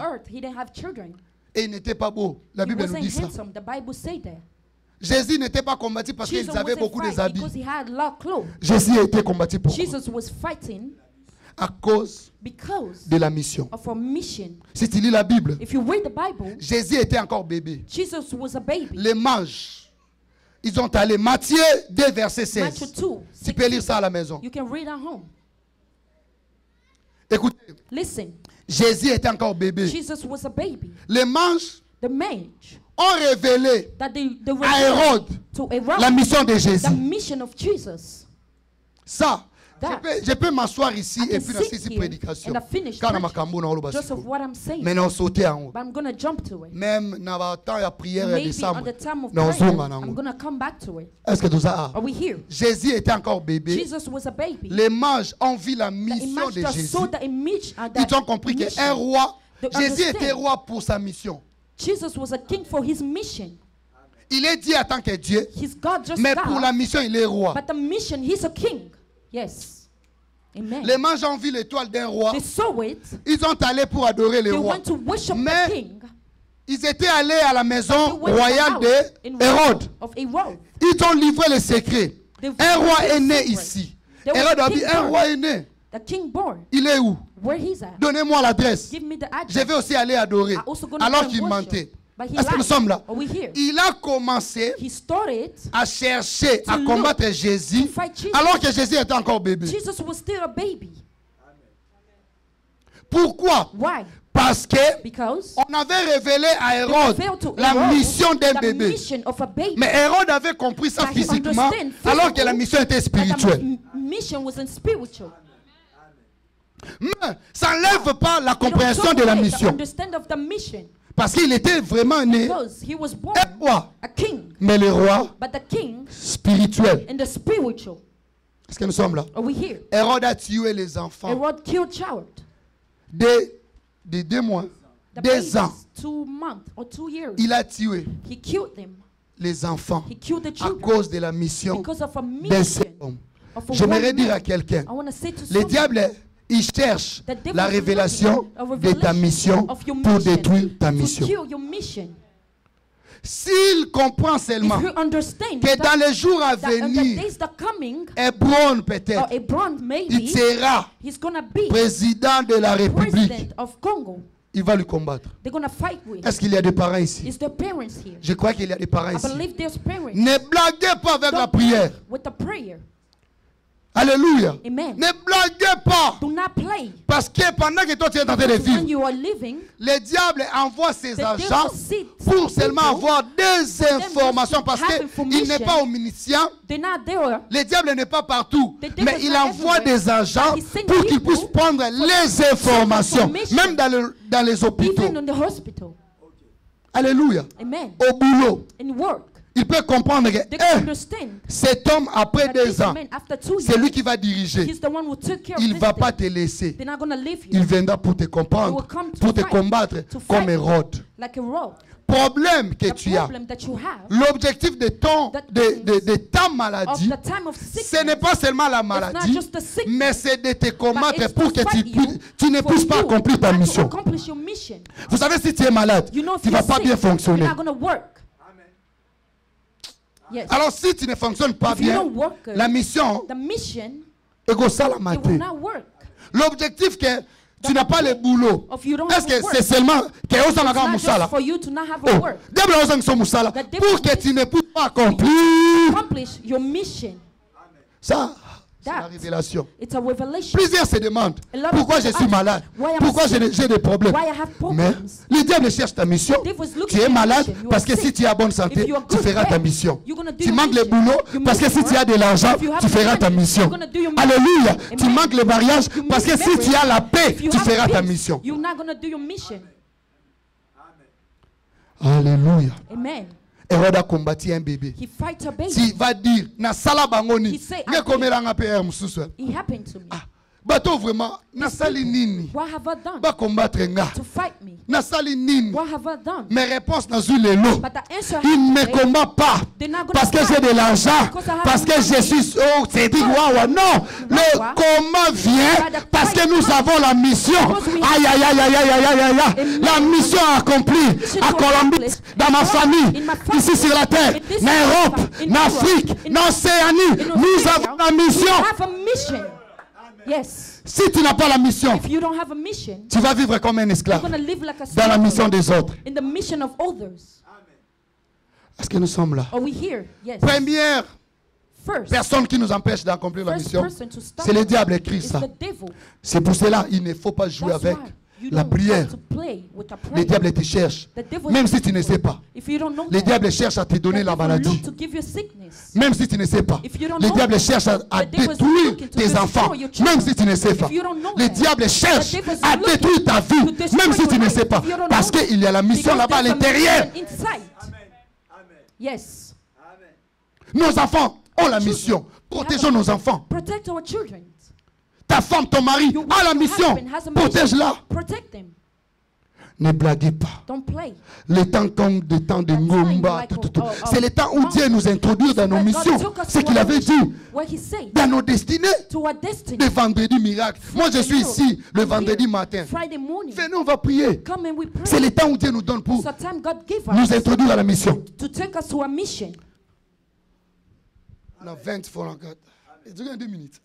Et il n'était pas beau. La Bible nous dit ça. Jésus n'était pas combattu parce qu'ils avaient beaucoup de habits. Jésus a été combattu pour à cause de la mission. Si tu lis la Bible, Jésus était encore bébé. Les mages, ils ont allé. Matthieu 2, verset 16. Tu peux lire ça à la maison. Écoutez, Jésus était encore bébé. Les mages ont révélé à Hérode la mission de Jésus. Ça, je peux m'asseoir ici et finir cette prédication. Mais non, sauter en haut. Même dans le temps de la prière de décembre, est-ce que tout ça a? Jésus était encore bébé. Les mages ont vu la mission de Jésus. Ils ont compris qu'un roi, Jésus était roi pour sa mission. Il est dit en tant que Dieu, mais pour la mission, il est roi. Les mages ont vu l'étoile d'un roi. Ils ont allé pour adorer le roi. Mais ils étaient allés à la maison royale de Hérode. Ils ont livré le secret. Un roi est né ici. Hérode a dit, un roi est né. Il est où? Donnez-moi l'adresse. Je vais aussi aller adorer. Alors qu'il mentait. Est-ce que nous sommes là? Il a commencé à chercher à combattre Jésus alors que Jésus était encore bébé. Pourquoi? Parce que on avait révélé à Hérode la mission d'un bébé. Mais Hérode avait compris ça physiquement alors que la mission était spirituelle. Mais ça n'enlève pas la compréhension de la mission. Parce qu'il était vraiment né Because he was born un roi. a king. Mais le roi But the king spirituel. in the spiritual. Est-ce que nous sommes là? Are we here? Hérode a tué les enfants. Herod killed child. De 2 mois, The 2 babies, ans. 2 months or 2 years. Il a tué He killed them. les enfants He killed the à children cause de la mission because of a d'un seul mission. homme. Of a J'aimerais one dire man. à quelqu'un, I want to say to le someone, diable, il cherche the devil la is révélation looking a de ta revelation mission of your pour mission détruire ta to mission. kill your mission. S'il comprend seulement If you understand que dans les jours à that in the venir, days that coming, Hébron or peut-être, Hebron il maybe, sera he's gonna be président de la République. president of Congo. Il va lui combattre. They're gonna fight with. Est-ce qu'il y a des parents ici? Is there parents here? Je crois qu'il y a des parents I ici. believe there's parents. Ne blaguez pas avec la Don't play prière. with the prayer. Alléluia. Amen. Ne blaguez pas. Do not play. Parce que pendant que toi tu es en train de When vivre, you are living, le diable envoie ses the agents devil sits pour seulement people avoir des informations. Parce have qu'il information. n'est pas omniscient. they're not there. Le diable n'est pas partout. The devil Mais is il not envoie everywhere. des agents He sends pour qu'ils people puissent prendre les informations. information. Même dans les hôpitaux. Even in the hospital. Alléluia. Amen. Au boulot. In work. Il peut comprendre que They can understand cet homme, après that 2 this ans, man, after 2 c'est years, lui qui va diriger. he's the one who took care Il of ne va this pas thing. te laisser. They're not gonna leave you. Il viendra pour te He comprendre, will come to pour te fight, combattre to comme fight Hérode. like a road. Problème que The tu as, problem that you have l'objectif de ta of maladie, the time of ce sickness, n'est pas seulement la it's not maladie, just the sickness, mais c'est de te combattre it's pour to que fight tu ne for puisses pas you accomplir ta to mission. accomplish your mission. Vous savez, si tu es malade, You know, if tu ne vas you're pas sick, bien fonctionner. you're not gonna work. Yes. Alors si tu ne fonctionnes pas If you bien, don't work good, la mission the mission, est go ça la it mater. will not work. L'objectif que tu n'as pas le boulot. If you don't Est-ce have que work, c'est seulement que it's osanga not musala? just for you to not have Oh, a work. diable osanga so musala The devil pour que tu ne puisses pas accomplir Accomplish your mission. ça. C'est la That. révélation. It's a revelation. Plusieurs se demandent A lot of pourquoi je people suis ask, malade, why am I pourquoi sick? j'ai des problèmes. Why I have Mais problems. le diable cherche ta mission. The devil is looking Tu es at your malade mission. You parce are que si sick. tu es en bonne santé, If you are tu good feras ta health, mission. you're gonna do Tu your manques le mission. boulot You parce que make si tu as de l'argent, If you have tu feras money, ta mission. you're gonna do your mission. Alléluia. Tu Amen. manques le mariage You parce que miss si tu as la paix, If you tu have feras ta peace, mission. You're not gonna do your mission. Alléluia. Amen. Hérode a combattu un bébé. He fight a baby. Tu vas dire, na sala bangoni, He say, nge komelanga PR mususu. It happened to me. Bato vraiment, na sali nini? What have I done Ba combattre nga. to fight me? Na sali nini? What have I done? Mes réponses na zu lelo. But the answer Il ne me today, combat pas they're not gonna parce que fight j'ai de l'argent, because I have parce que je money. suis oh, c'est dit waouh non. Le Waouh. combat vient parce que nous avons la mission. Aïe aïe aïe aïe aïe aïe aïe aïe. La mission accomplie à Colombie, dans ma famille, ici sur la terre, en Europe, en Afrique, en Océanie. Nous avons la mission. You have a mission. Yes. Si tu n'as pas la mission, If you don't have a mission, tu vas vivre comme un you're esclave gonna live like a dans la slave mission des autres. in the mission of others. Est-ce que nous sommes là? Are we here? Yes. Première First, personne qui nous empêche d'accomplir la first mission, person to stop c'est le diable et Christ. is the devil. C'est pour cela qu'il ne faut pas jouer That's avec why you la don't prière. have to play with the Le prayer. diable te cherche. The devil Même is si tu ne looking sais for pas. you. If you don't know Le that, diable cherche à te donner the la devil maladie. look to give you sickness. Même si tu ne sais pas. If you don't Le know diable that, cherche à the devil is détruire looking to tes destroy enfants. your children. Même si tu ne sais pas. If you don't know Le that, diable cherche the devil is à looking détruire ta vie. to destroy Même si tu your ne life. sais pas. If you don't Parce know, qu'il y a la mission because là-bas à there's a l'intérieur. mission inside. Yes. Nos enfants ont la mission. Protégeons nos enfants. Protect our children. Ta femme, ton mari Your a la wife, mission. husband has a mission. Protège-la. Protect them. Ne blaguez pas. Don't play. Le temps comme le temps de Ngomba, tout. C'est le temps où Dieu nous introduit dans nos missions. Ce qu'il avait dit What he said dans nos destinées. to our destiny. Le vendredi miracle. Moi, je suis ici le vendredi matin. Friday morning. Venez, on va prier. Come and we pray. C'est le temps où Dieu nous donne pour It's a time God gave nous us introduire à la mission. to take us to our mission. On a 20 fois encore. Il dure 2 minutes.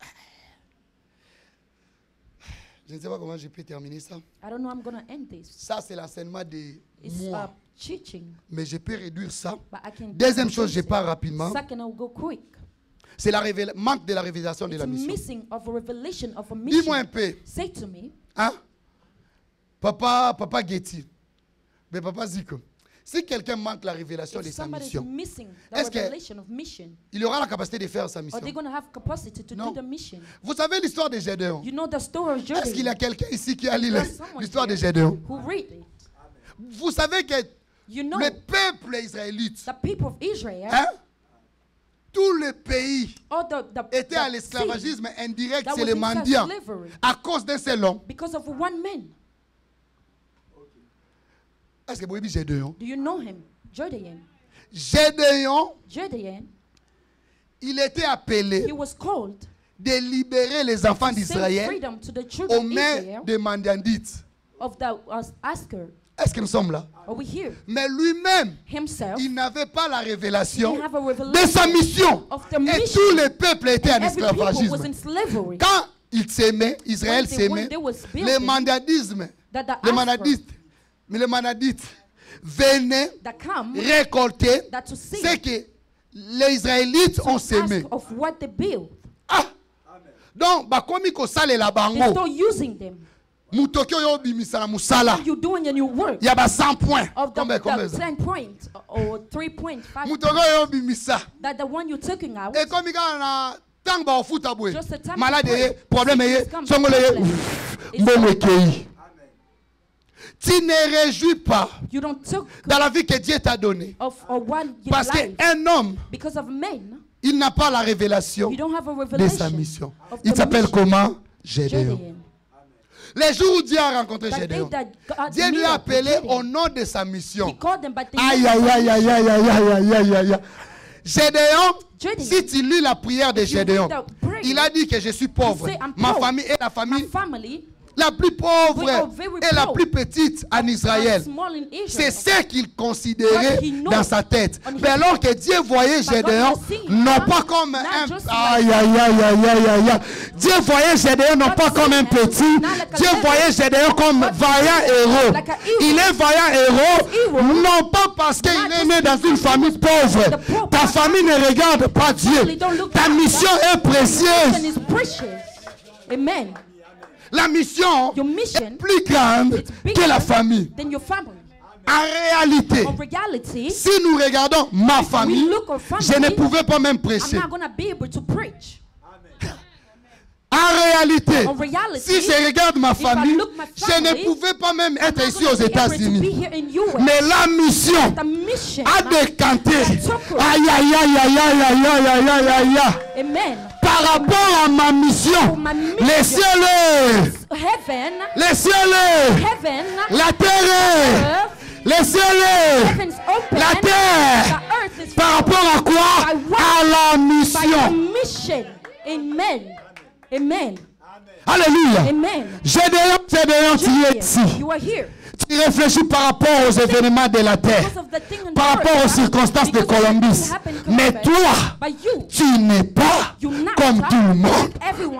Je ne sais pas comment je peux terminer ça. I don't know how I'm going to end this. Ça, c'est l'enseignement de It's moi. teaching, Mais je peux réduire ça. but I can Deuxième chose, je reduce it. pars rapidement. Second, I'll go quick. C'est la manque de la révélation de It's la mission. missing of a revelation of a Dis-moi un mission. peu. Say to me, Hein? Papa Getty. Mais Papa Zico. Si quelqu'un manque la révélation de if sa somebody is mission, missing the est-ce que- revelation of mission, il aura la capacité de faire sa mission. are they going to have capacity to Non. do the mission? Vous savez l'histoire de Gédéon? You know the story of Est-ce qu'il y a Jordan. quelqu'un ici qui a lu There's someone l'histoire de here Gédéon? who read it. Vous savez que le peuple israélite, hein, tout le pays était à l'esclavagisme indirect, c'est les mendiants, à cause d'un seul homme. Est-ce que vous avez Gédéon? Do you know him? Gédéon, il était appelé de libérer les enfants d'Israël aux mains des mendiantites. Est-ce que nous sommes là? Mais lui-même, il n'avait pas la révélation de sa mission. Et tout le peuple était en esclavagisme. Quand il s'aimait, Israël s'aimait, les manadites venaient récolter ce que les Israélites ont sémé. Ah! Donc, bakomi ko sale la bango. Mutoki oyo bimisala musala. Il y a 100 points. Combien 10 points or 3 points, 5 Mutoki oyo bimisa. That the one you're taking out. Et comme il y a tant ba ofuta boy. Malade problème ye, songole ye. Mbomekei. Tu ne réjouis pas dans la vie que Dieu t'a donnée. Parce qu'un homme, il n'a pas la révélation de sa mission. Il s'appelle comment? Gédéon. Les jours où Dieu a rencontré Gédéon, Dieu lui a appelé au nom de sa mission. Aïe, aïe, aïe, aïe, aïe, aïe, aïe, aïe, aïe. Gédéon, si tu lis la prière de Gédéon, il a dit que je suis pauvre. Ma famille est la famille la plus pauvre et la plus petite en Israël. C'est ce qu'il considérait dans sa tête. Mais alors que Dieu voyait Gédéon, non pas comme un... Aïe, aïe, aïe, aïe, aïe, aïe. Dieu voyait Gédéon non pas comme un petit. Dieu voyait Gédéon comme vaillant héros. Il est vaillant héros, non pas parce qu'il est né dans une famille pauvre. Ta famille ne regarde pas Dieu. Ta mission est précieuse. Amen. La mission est plus grande que la famille. En réalité, si nous regardons ma famille, je ne pouvais pas même prêcher. En réalité, si je regarde ma famille, je ne pouvais pas même être ici aux États-Unis. Mais la mission a décanté. Aïe, aïe, aïe, aïe, aïe, aïe, aïe, aïe, aïe, aïe. Par rapport à ma mission, les cieux, la terre, les cieux, la terre. Par rapport à quoi? À la mission. Amen. Amen. Alléluia. Amen. Gédéon, tu es ici. Tu réfléchis par rapport aux événements de la terre, par rapport aux circonstances de Columbus. Mais toi, tu n'es pas comme tout le monde.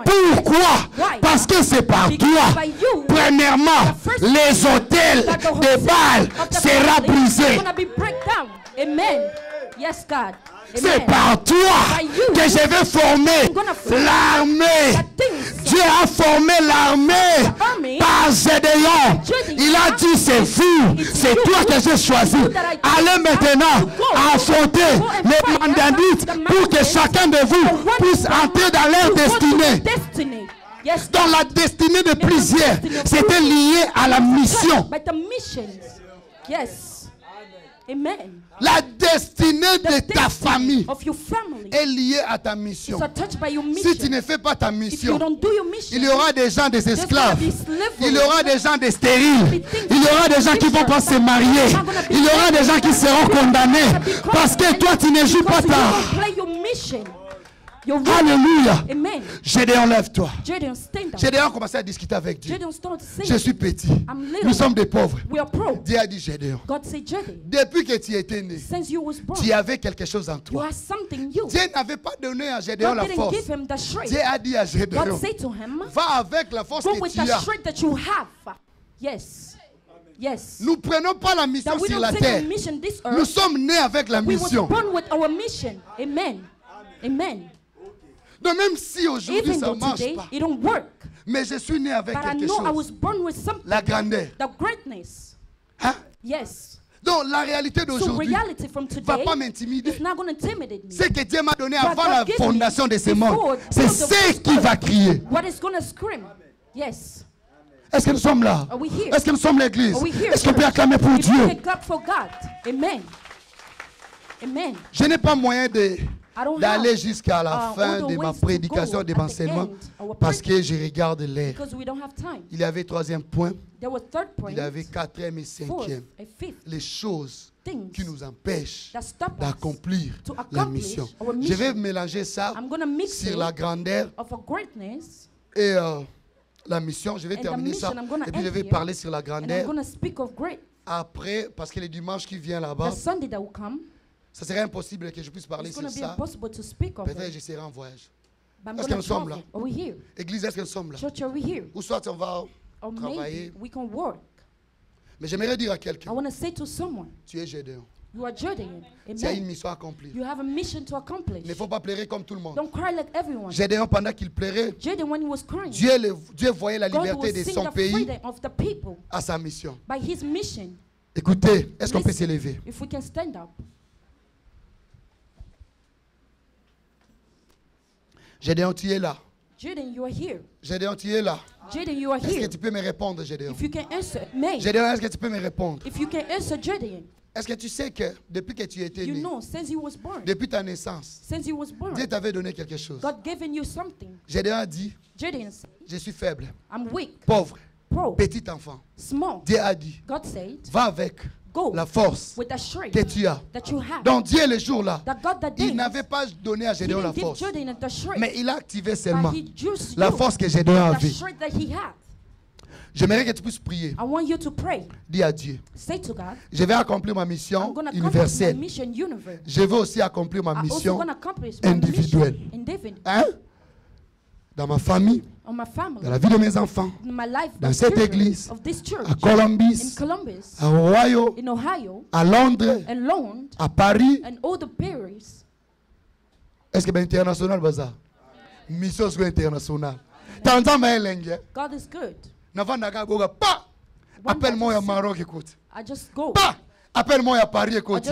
Pourquoi? Parce que c'est par toi. Premièrement, les hôtels de Baal seront brisés. Amen. Yes, God. C'est par toi que je vais former l'armée. Dieu a formé l'armée par Gédéon. Il a dit c'est vous, c'est toi que j'ai choisi. Allez maintenant affronter les mandandites pour que chacun de vous puisse entrer dans leur destinée. Dans la destinée de plusieurs, c'était lié à la mission. Amen. La destinée de ta famille est liée à ta mission. Si tu ne fais pas ta mission, il y aura des gens des esclaves, il y aura des gens des stériles, il y aura des gens qui ne vont pas se marier, il y aura des gens qui seront condamnés parce que toi tu ne joues pas ta... Alléluia. Gédéon, lève-toi. Gédéon commençait à discuter avec Dieu. Je suis petit. Nous sommes des pauvres. Dieu a dit Gédéon, depuis que tu étais né, tu avais quelque chose en toi. Dieu n'avait pas donné à Gédéon la force. Dieu a dit à Gédéon, va avec la force que tu as. Yes. Nous ne prenons pas la mission sur la terre. Nous sommes nés avec la mission. Amen. Amen. Donc même si aujourd'hui ça ne marche pas, mais je suis né avec quelque chose. La grandeur. Hein? Yes. Donc la réalité d'aujourd'hui ne va pas m'intimider. Ce que Dieu m'a donné avant la fondation de ce monde, c'est ce qui va crier. Yes. Est-ce que nous sommes là? Est-ce que nous sommes l'église? Est-ce qu'on peut acclamer pour Dieu? Amen. Amen. Je n'ai pas moyen d'aller jusqu'à la fin de ma prédication, de l'enseignement, parce que je regarde l'air. Il y avait troisième point, il y avait quatrième et cinquième. Les choses qui nous empêchent d'accomplir la mission. Je vais mélanger ça sur la grandeur et la mission. Je vais terminer ça et puis je vais parler sur la grandeur. Après, parce que le dimanche qui vient là-bas, ça serait impossible que je puisse parler sur ça. Peut-être que je serai en voyage. Est-ce que nous sommes là? Église, est-ce que nous sommes là? Ou soit on va travailler. Mais j'aimerais dire à quelqu'un, tu es Gédéon. Tu as une mission à accomplir. Il ne faut pas pleurer comme tout le monde. Gédéon, pendant qu'il pleurait, Dieu voyait la liberté de son pays à sa mission. Écoutez, est-ce qu'on peut s'élever? Gédéon, tu es là. Gédéon, tu es là. Est-ce que tu peux me répondre, Gédéon? Gédéon, est-ce que tu peux me répondre? Est-ce que tu sais que depuis que tu étais né, depuis ta naissance, Dieu t'avait donné quelque chose? Gédéon a dit, je suis faible, pauvre, petit enfant. Dieu a dit, va avec la force que tu as. Donc Dieu, le jour-là, il n'avait pas donné à Gédéon la force, mais il a activé seulement la force que Gédéon avait. J'aimerais que tu puisses prier. Dis à Dieu, je vais accomplir ma mission universelle. Je vais aussi accomplir ma mission individuelle. Hein? Dans ma famille, dans la vie de mes enfants, dans cette église, à Columbus, à Ohio, à Londres, à Paris. Est-ce que c'est international, Baza? Mission internationale. God is good. Appelle-moi à Maroc, écoute. Pas. Appelle-moi à Paris, écoute.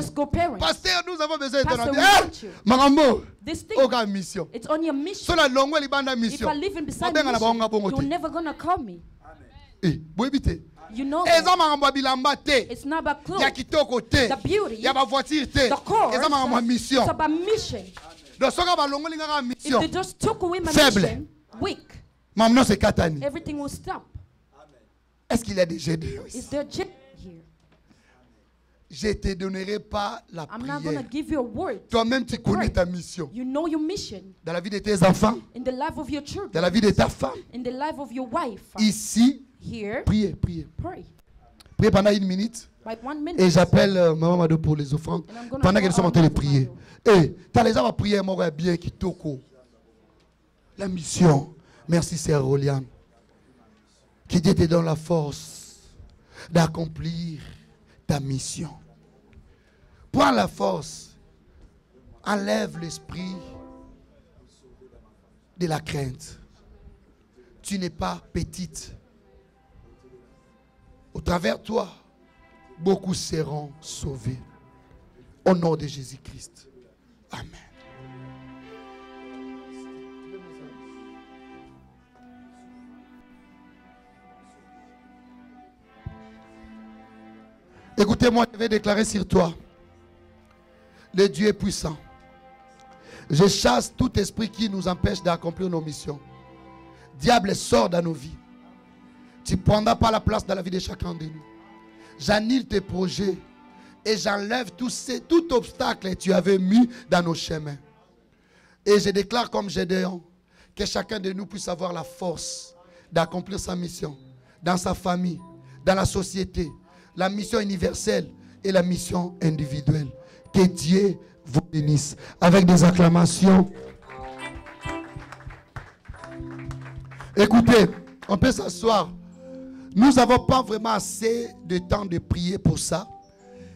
Pasteur, nous avons besoin de ton Marambo, aucune mission. It's on your mission. So la longue libanda mission. If I live in beside mission, you're never gonna call me. You know it's not about clothes, the beauty, the cause. It's about mission. If they just took away my mission, weak, everything will stop. Est-ce qu'il y a des Gédéons ici? Is there here? Je ne te donnerai pas la I'm not going to give you a word. Toi-même, tu connais ta mission. You know your mission. Dans la vie de tes enfants. In the life of your children. Dans la vie de ta femme. In the life of your wife. Ici. Here. Priez, priez. Pray. Priez pendant 1 minute. Like 1 minute. Et j'appelle Maman Mado pour les offrandes. Pendant qu'elles sont en train de prier. Et tu as les gens à prier, moi, bien qui toko. La mission. Merci, Sœur Roliane. Que Dieu te donne la force d'accomplir ta mission. Prends la force. Enlève l'esprit de la crainte. Tu n'es pas petite. Au travers de toi, beaucoup seront sauvés. Au nom de Jésus-Christ. Amen. Écoutez-moi, je vais déclarer sur toi. Le Dieu est puissant. Je chasse tout esprit qui nous empêche d'accomplir nos missions. Diable, sort dans nos vies. Tu ne prendras pas la place dans la vie de chacun de nous. J'annule tes projets et j'enlève tout obstacle que tu avais mis dans nos chemins. Et je déclare comme Gédéon que chacun de nous puisse avoir la force d'accomplir sa mission dans sa famille, dans la société. La mission universelle et la mission individuelle. Que Dieu vous bénisse. Avec des acclamations. Écoutez, on peut s'asseoir. Nous n'avons pas vraiment assez de temps de prier pour ça.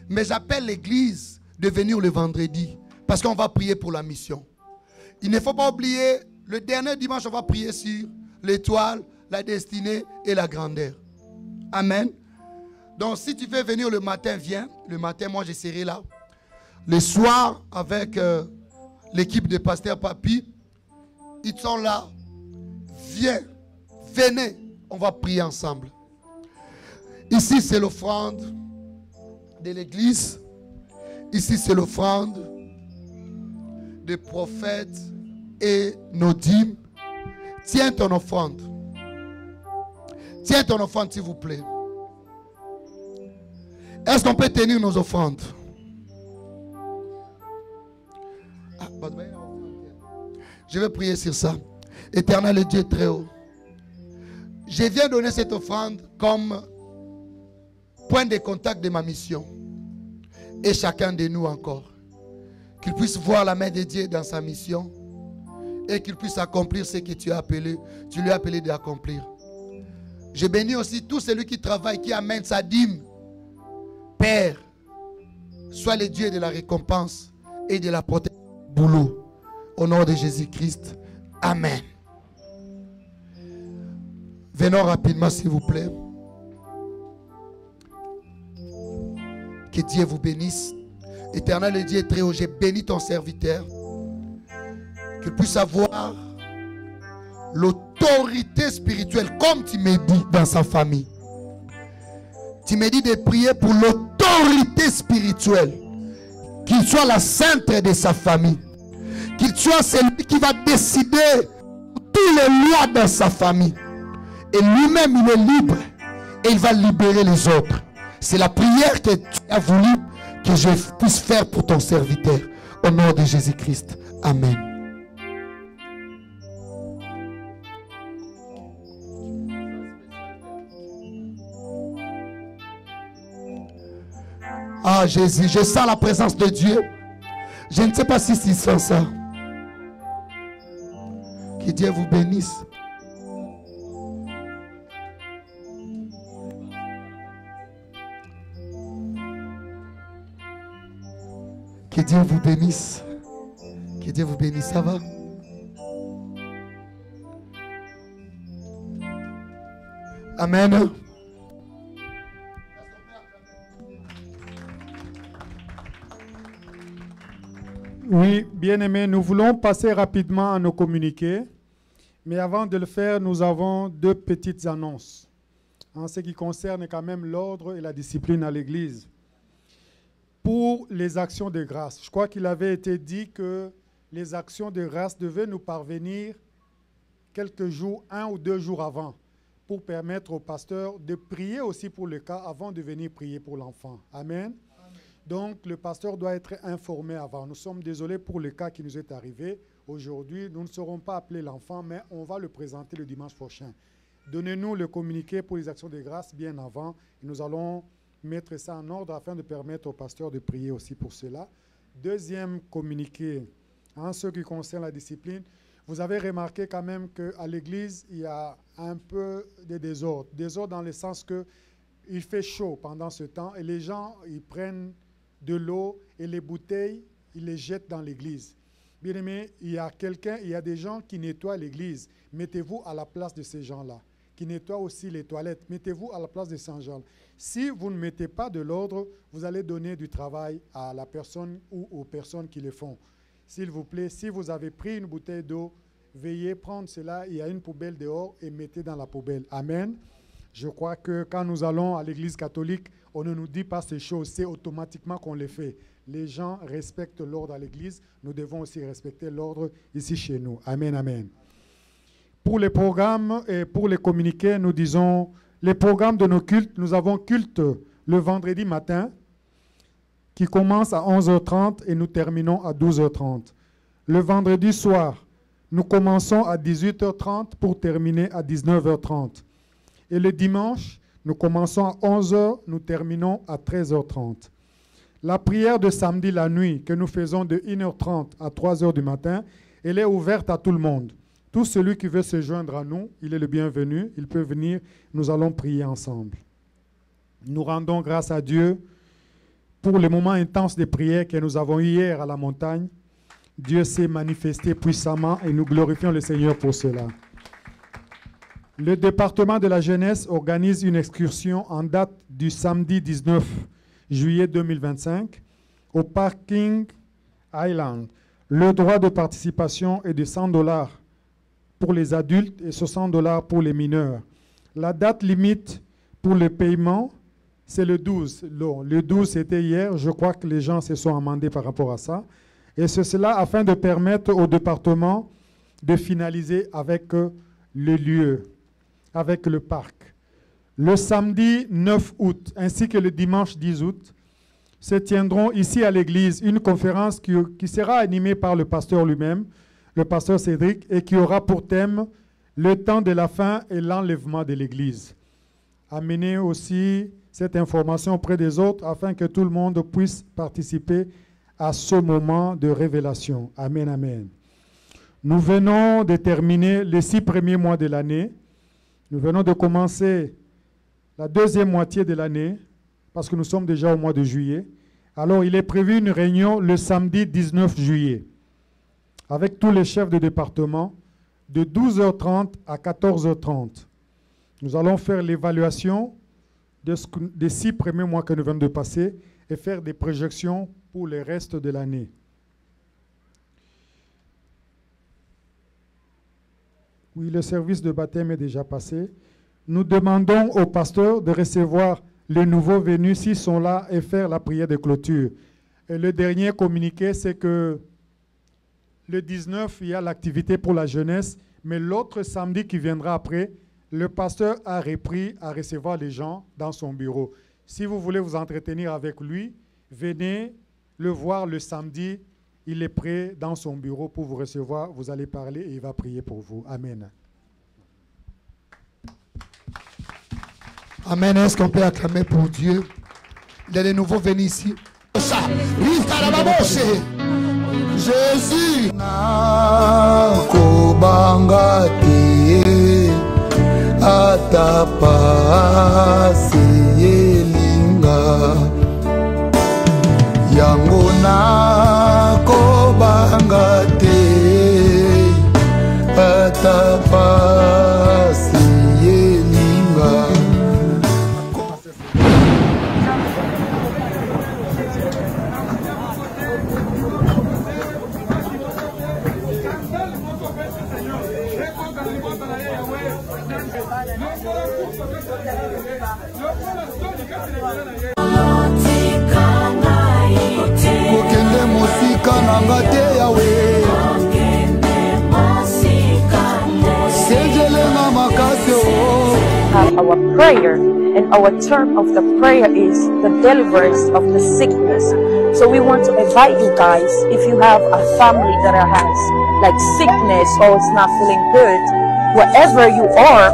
Mais j'appelle l'église de venir le vendredi. Parce qu'on va prier pour la mission. Il ne faut pas oublier, le dernier dimanche, on va prier sur l'étoile, la destinée et la grandeur. Amen. Donc, si tu veux venir le matin, viens. Le matin, moi, je serai là. Le soir, avec l'équipe de Pasteur Papi, ils sont là. Viens, venez, on va prier ensemble. Ici, c'est l'offrande de l'église. Ici, c'est l'offrande des prophètes et nos dîmes. Tiens ton offrande. Tiens ton offrande, s'il vous plaît. Est-ce qu'on peut tenir nos offrandes? Je vais prier sur ça. Éternel Dieu très haut, je viens donner cette offrande comme point de contact de ma mission. Et chacun de nous encore. Qu'il puisse voir la main de Dieu dans sa mission. Et qu'il puisse accomplir ce que tu lui as appelé d'accomplir. Je bénis aussi tout celui qui travaille, qui amène sa dîme. Père, sois le Dieu de la récompense et de la protection du boulot. Au nom de Jésus-Christ. Amen. Venons rapidement, s'il vous plaît. Que Dieu vous bénisse. Éternel Dieu très haut, j'ai béni ton serviteur. Qu'il puisse avoir l'autorité spirituelle, comme tu me dis dans sa famille. Tu me dis de prier pour l'autorité spirituelle. Qu'il soit la sainte de sa famille. Qu'il soit celui qui va décider toutes les lois dans sa famille. Et lui-même, il est libre. Et il va libérer les autres. C'est la prière que tu as voulu que je puisse faire pour ton serviteur. Au nom de Jésus-Christ. Amen. Ah Jésus, je sens la présence de Dieu. Je ne sais pas si tu sens ça. Que Dieu vous bénisse. Que Dieu vous bénisse. Que Dieu vous bénisse. Ça va? Amen. Oui, bien-aimés, nous voulons passer rapidement à nos communiqués. Mais avant de le faire, nous avons deux petites annonces en ce qui concerne quand même l'ordre et la discipline à l'Église. Pour les actions de grâce, je crois qu'il avait été dit que les actions de grâce devaient nous parvenir quelques jours, 1 ou 2 jours avant, pour permettre au pasteur de prier aussi pour le cas avant de venir prier pour l'enfant. Amen. Donc, le pasteur doit être informé avant. Nous sommes désolés pour le cas qui nous est arrivé. Aujourd'hui, nous ne saurons pas appeler l'enfant, mais on va le présenter le dimanche prochain. Donnez-nous le communiqué pour les actions de grâce bien avant. Et nous allons mettre ça en ordre afin de permettre au pasteur de prier aussi pour cela. Deuxième communiqué, en ce qui concerne la discipline, vous avez remarqué quand même qu'à l'église, il y a un peu de désordre. Désordre dans le sens qu'il fait chaud pendant ce temps et les gens, ils prennent de l'eau et les bouteilles, ils les jettent dans l'église. Bien aimé, il y a des gens qui nettoient l'église. Mettez-vous à la place de ces gens-là. Qui nettoient aussi les toilettes. Mettez-vous à la place de ces gens-là. Si vous ne mettez pas de l'ordre, vous allez donner du travail à la personne ou aux personnes qui le font. S'il vous plaît, si vous avez pris une bouteille d'eau, veuillez prendre cela. Il y a une poubelle dehors et mettez dans la poubelle. Amen. Je crois que quand nous allons à l'église catholique, on ne nous dit pas ces choses, c'est automatiquement qu'on les fait. Les gens respectent l'ordre à l'église, nous devons aussi respecter l'ordre ici chez nous. Amen, amen. Pour les programmes et pour les communiqués, nous disons, les programmes de nos cultes, nous avons culte le vendredi matin, qui commence à 11h30 et nous terminons à 12h30. Le vendredi soir, nous commençons à 18h30 pour terminer à 19h30. Et le dimanche, nous commençons à 11h, nous terminons à 13h30. La prière de samedi la nuit que nous faisons de 1h30 à 3h du matin, elle est ouverte à tout le monde. Tout celui qui veut se joindre à nous, il est le bienvenu, il peut venir, nous allons prier ensemble. Nous rendons grâce à Dieu pour les moments intenses de prière que nous avons eu hier à la montagne. Dieu s'est manifesté puissamment et nous glorifions le Seigneur pour cela. Le département de la jeunesse organise une excursion en date du samedi 19 juillet 2025 au Parking Island. Le droit de participation est de $100 pour les adultes et $60 pour les mineurs. La date limite pour le paiement c'est le 12. Le 12, c'était hier. Je crois que les gens se sont amendés par rapport à ça. Et c'est cela afin de permettre au département de finaliser avec le lieu, avec le parc. Le samedi 9 août, ainsi que le dimanche 10 août, se tiendront ici à l'église une conférence qui sera animée par le pasteur lui-même, le pasteur Cédric, et qui aura pour thème le temps de la fin et l'enlèvement de l'église. Amenez aussi cette information auprès des autres afin que tout le monde puisse participer à ce moment de révélation. Amen, amen. Nous venons de terminer les 6 premiers mois de l'année. Nous venons de commencer la deuxième moitié de l'année, parce que nous sommes déjà au mois de juillet. Alors, il est prévu une réunion le samedi 19 juillet, avec tous les chefs de département, de 12h30 à 14h30. Nous allons faire l'évaluation des 6 premiers mois que nous venons de passer et faire des projections pour le reste de l'année. Oui, le service de baptême est déjà passé. Nous demandons aux pasteurs de recevoir les nouveaux venus s'ils sont là et faire la prière de clôture. Et le dernier communiqué, c'est que le 19, il y a l'activité pour la jeunesse, mais l'autre samedi qui viendra après, le pasteur a repris à recevoir les gens dans son bureau. Si vous voulez vous entretenir avec lui, venez le voir le samedi. Il est prêt dans son bureau pour vous recevoir. Vous allez parler et il va prier pour vous. Amen. Amen. Est-ce qu'on peut acclamer pour Dieu? Il y a des nouveaux venus ici. Jésus. Yangona kobangate atapasi yelinga. Our prayer and our term of the prayer is the deliverance of the sickness. So we want to invite you guys, if you have a family that has like sickness or it's not feeling good, wherever you are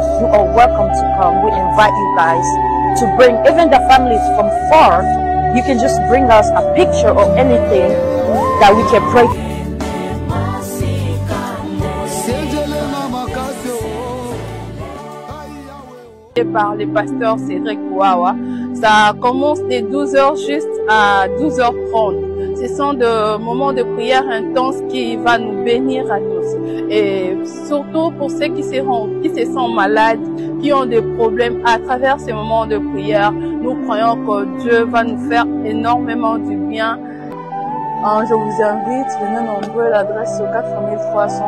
welcome to come. We invite you guys to bring even the families from far. You can just bring us a picture or anything that we can pray for. Par le pasteur Cédric Ouawa. Ça commence de 12h juste à 12h30. Ce sont des moments de prière intense qui va nous bénir à tous. Et surtout pour ceux qui se sentent malades, qui ont des problèmes, à travers ces moments de prière, nous croyons que Dieu va nous faire énormément du bien. Je vous invite, venez nombreux, l'adresse au 4300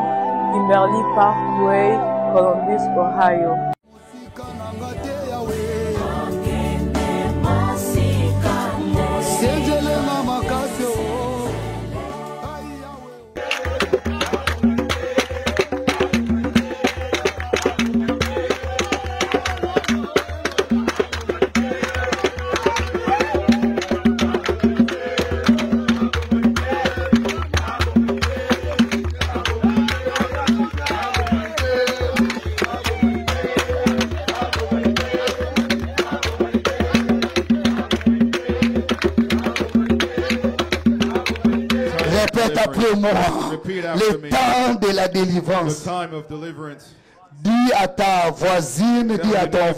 Kimberly Parkway, Columbus, Ohio. Le temps de la délivrance. Dis à ta voisine, dis à ton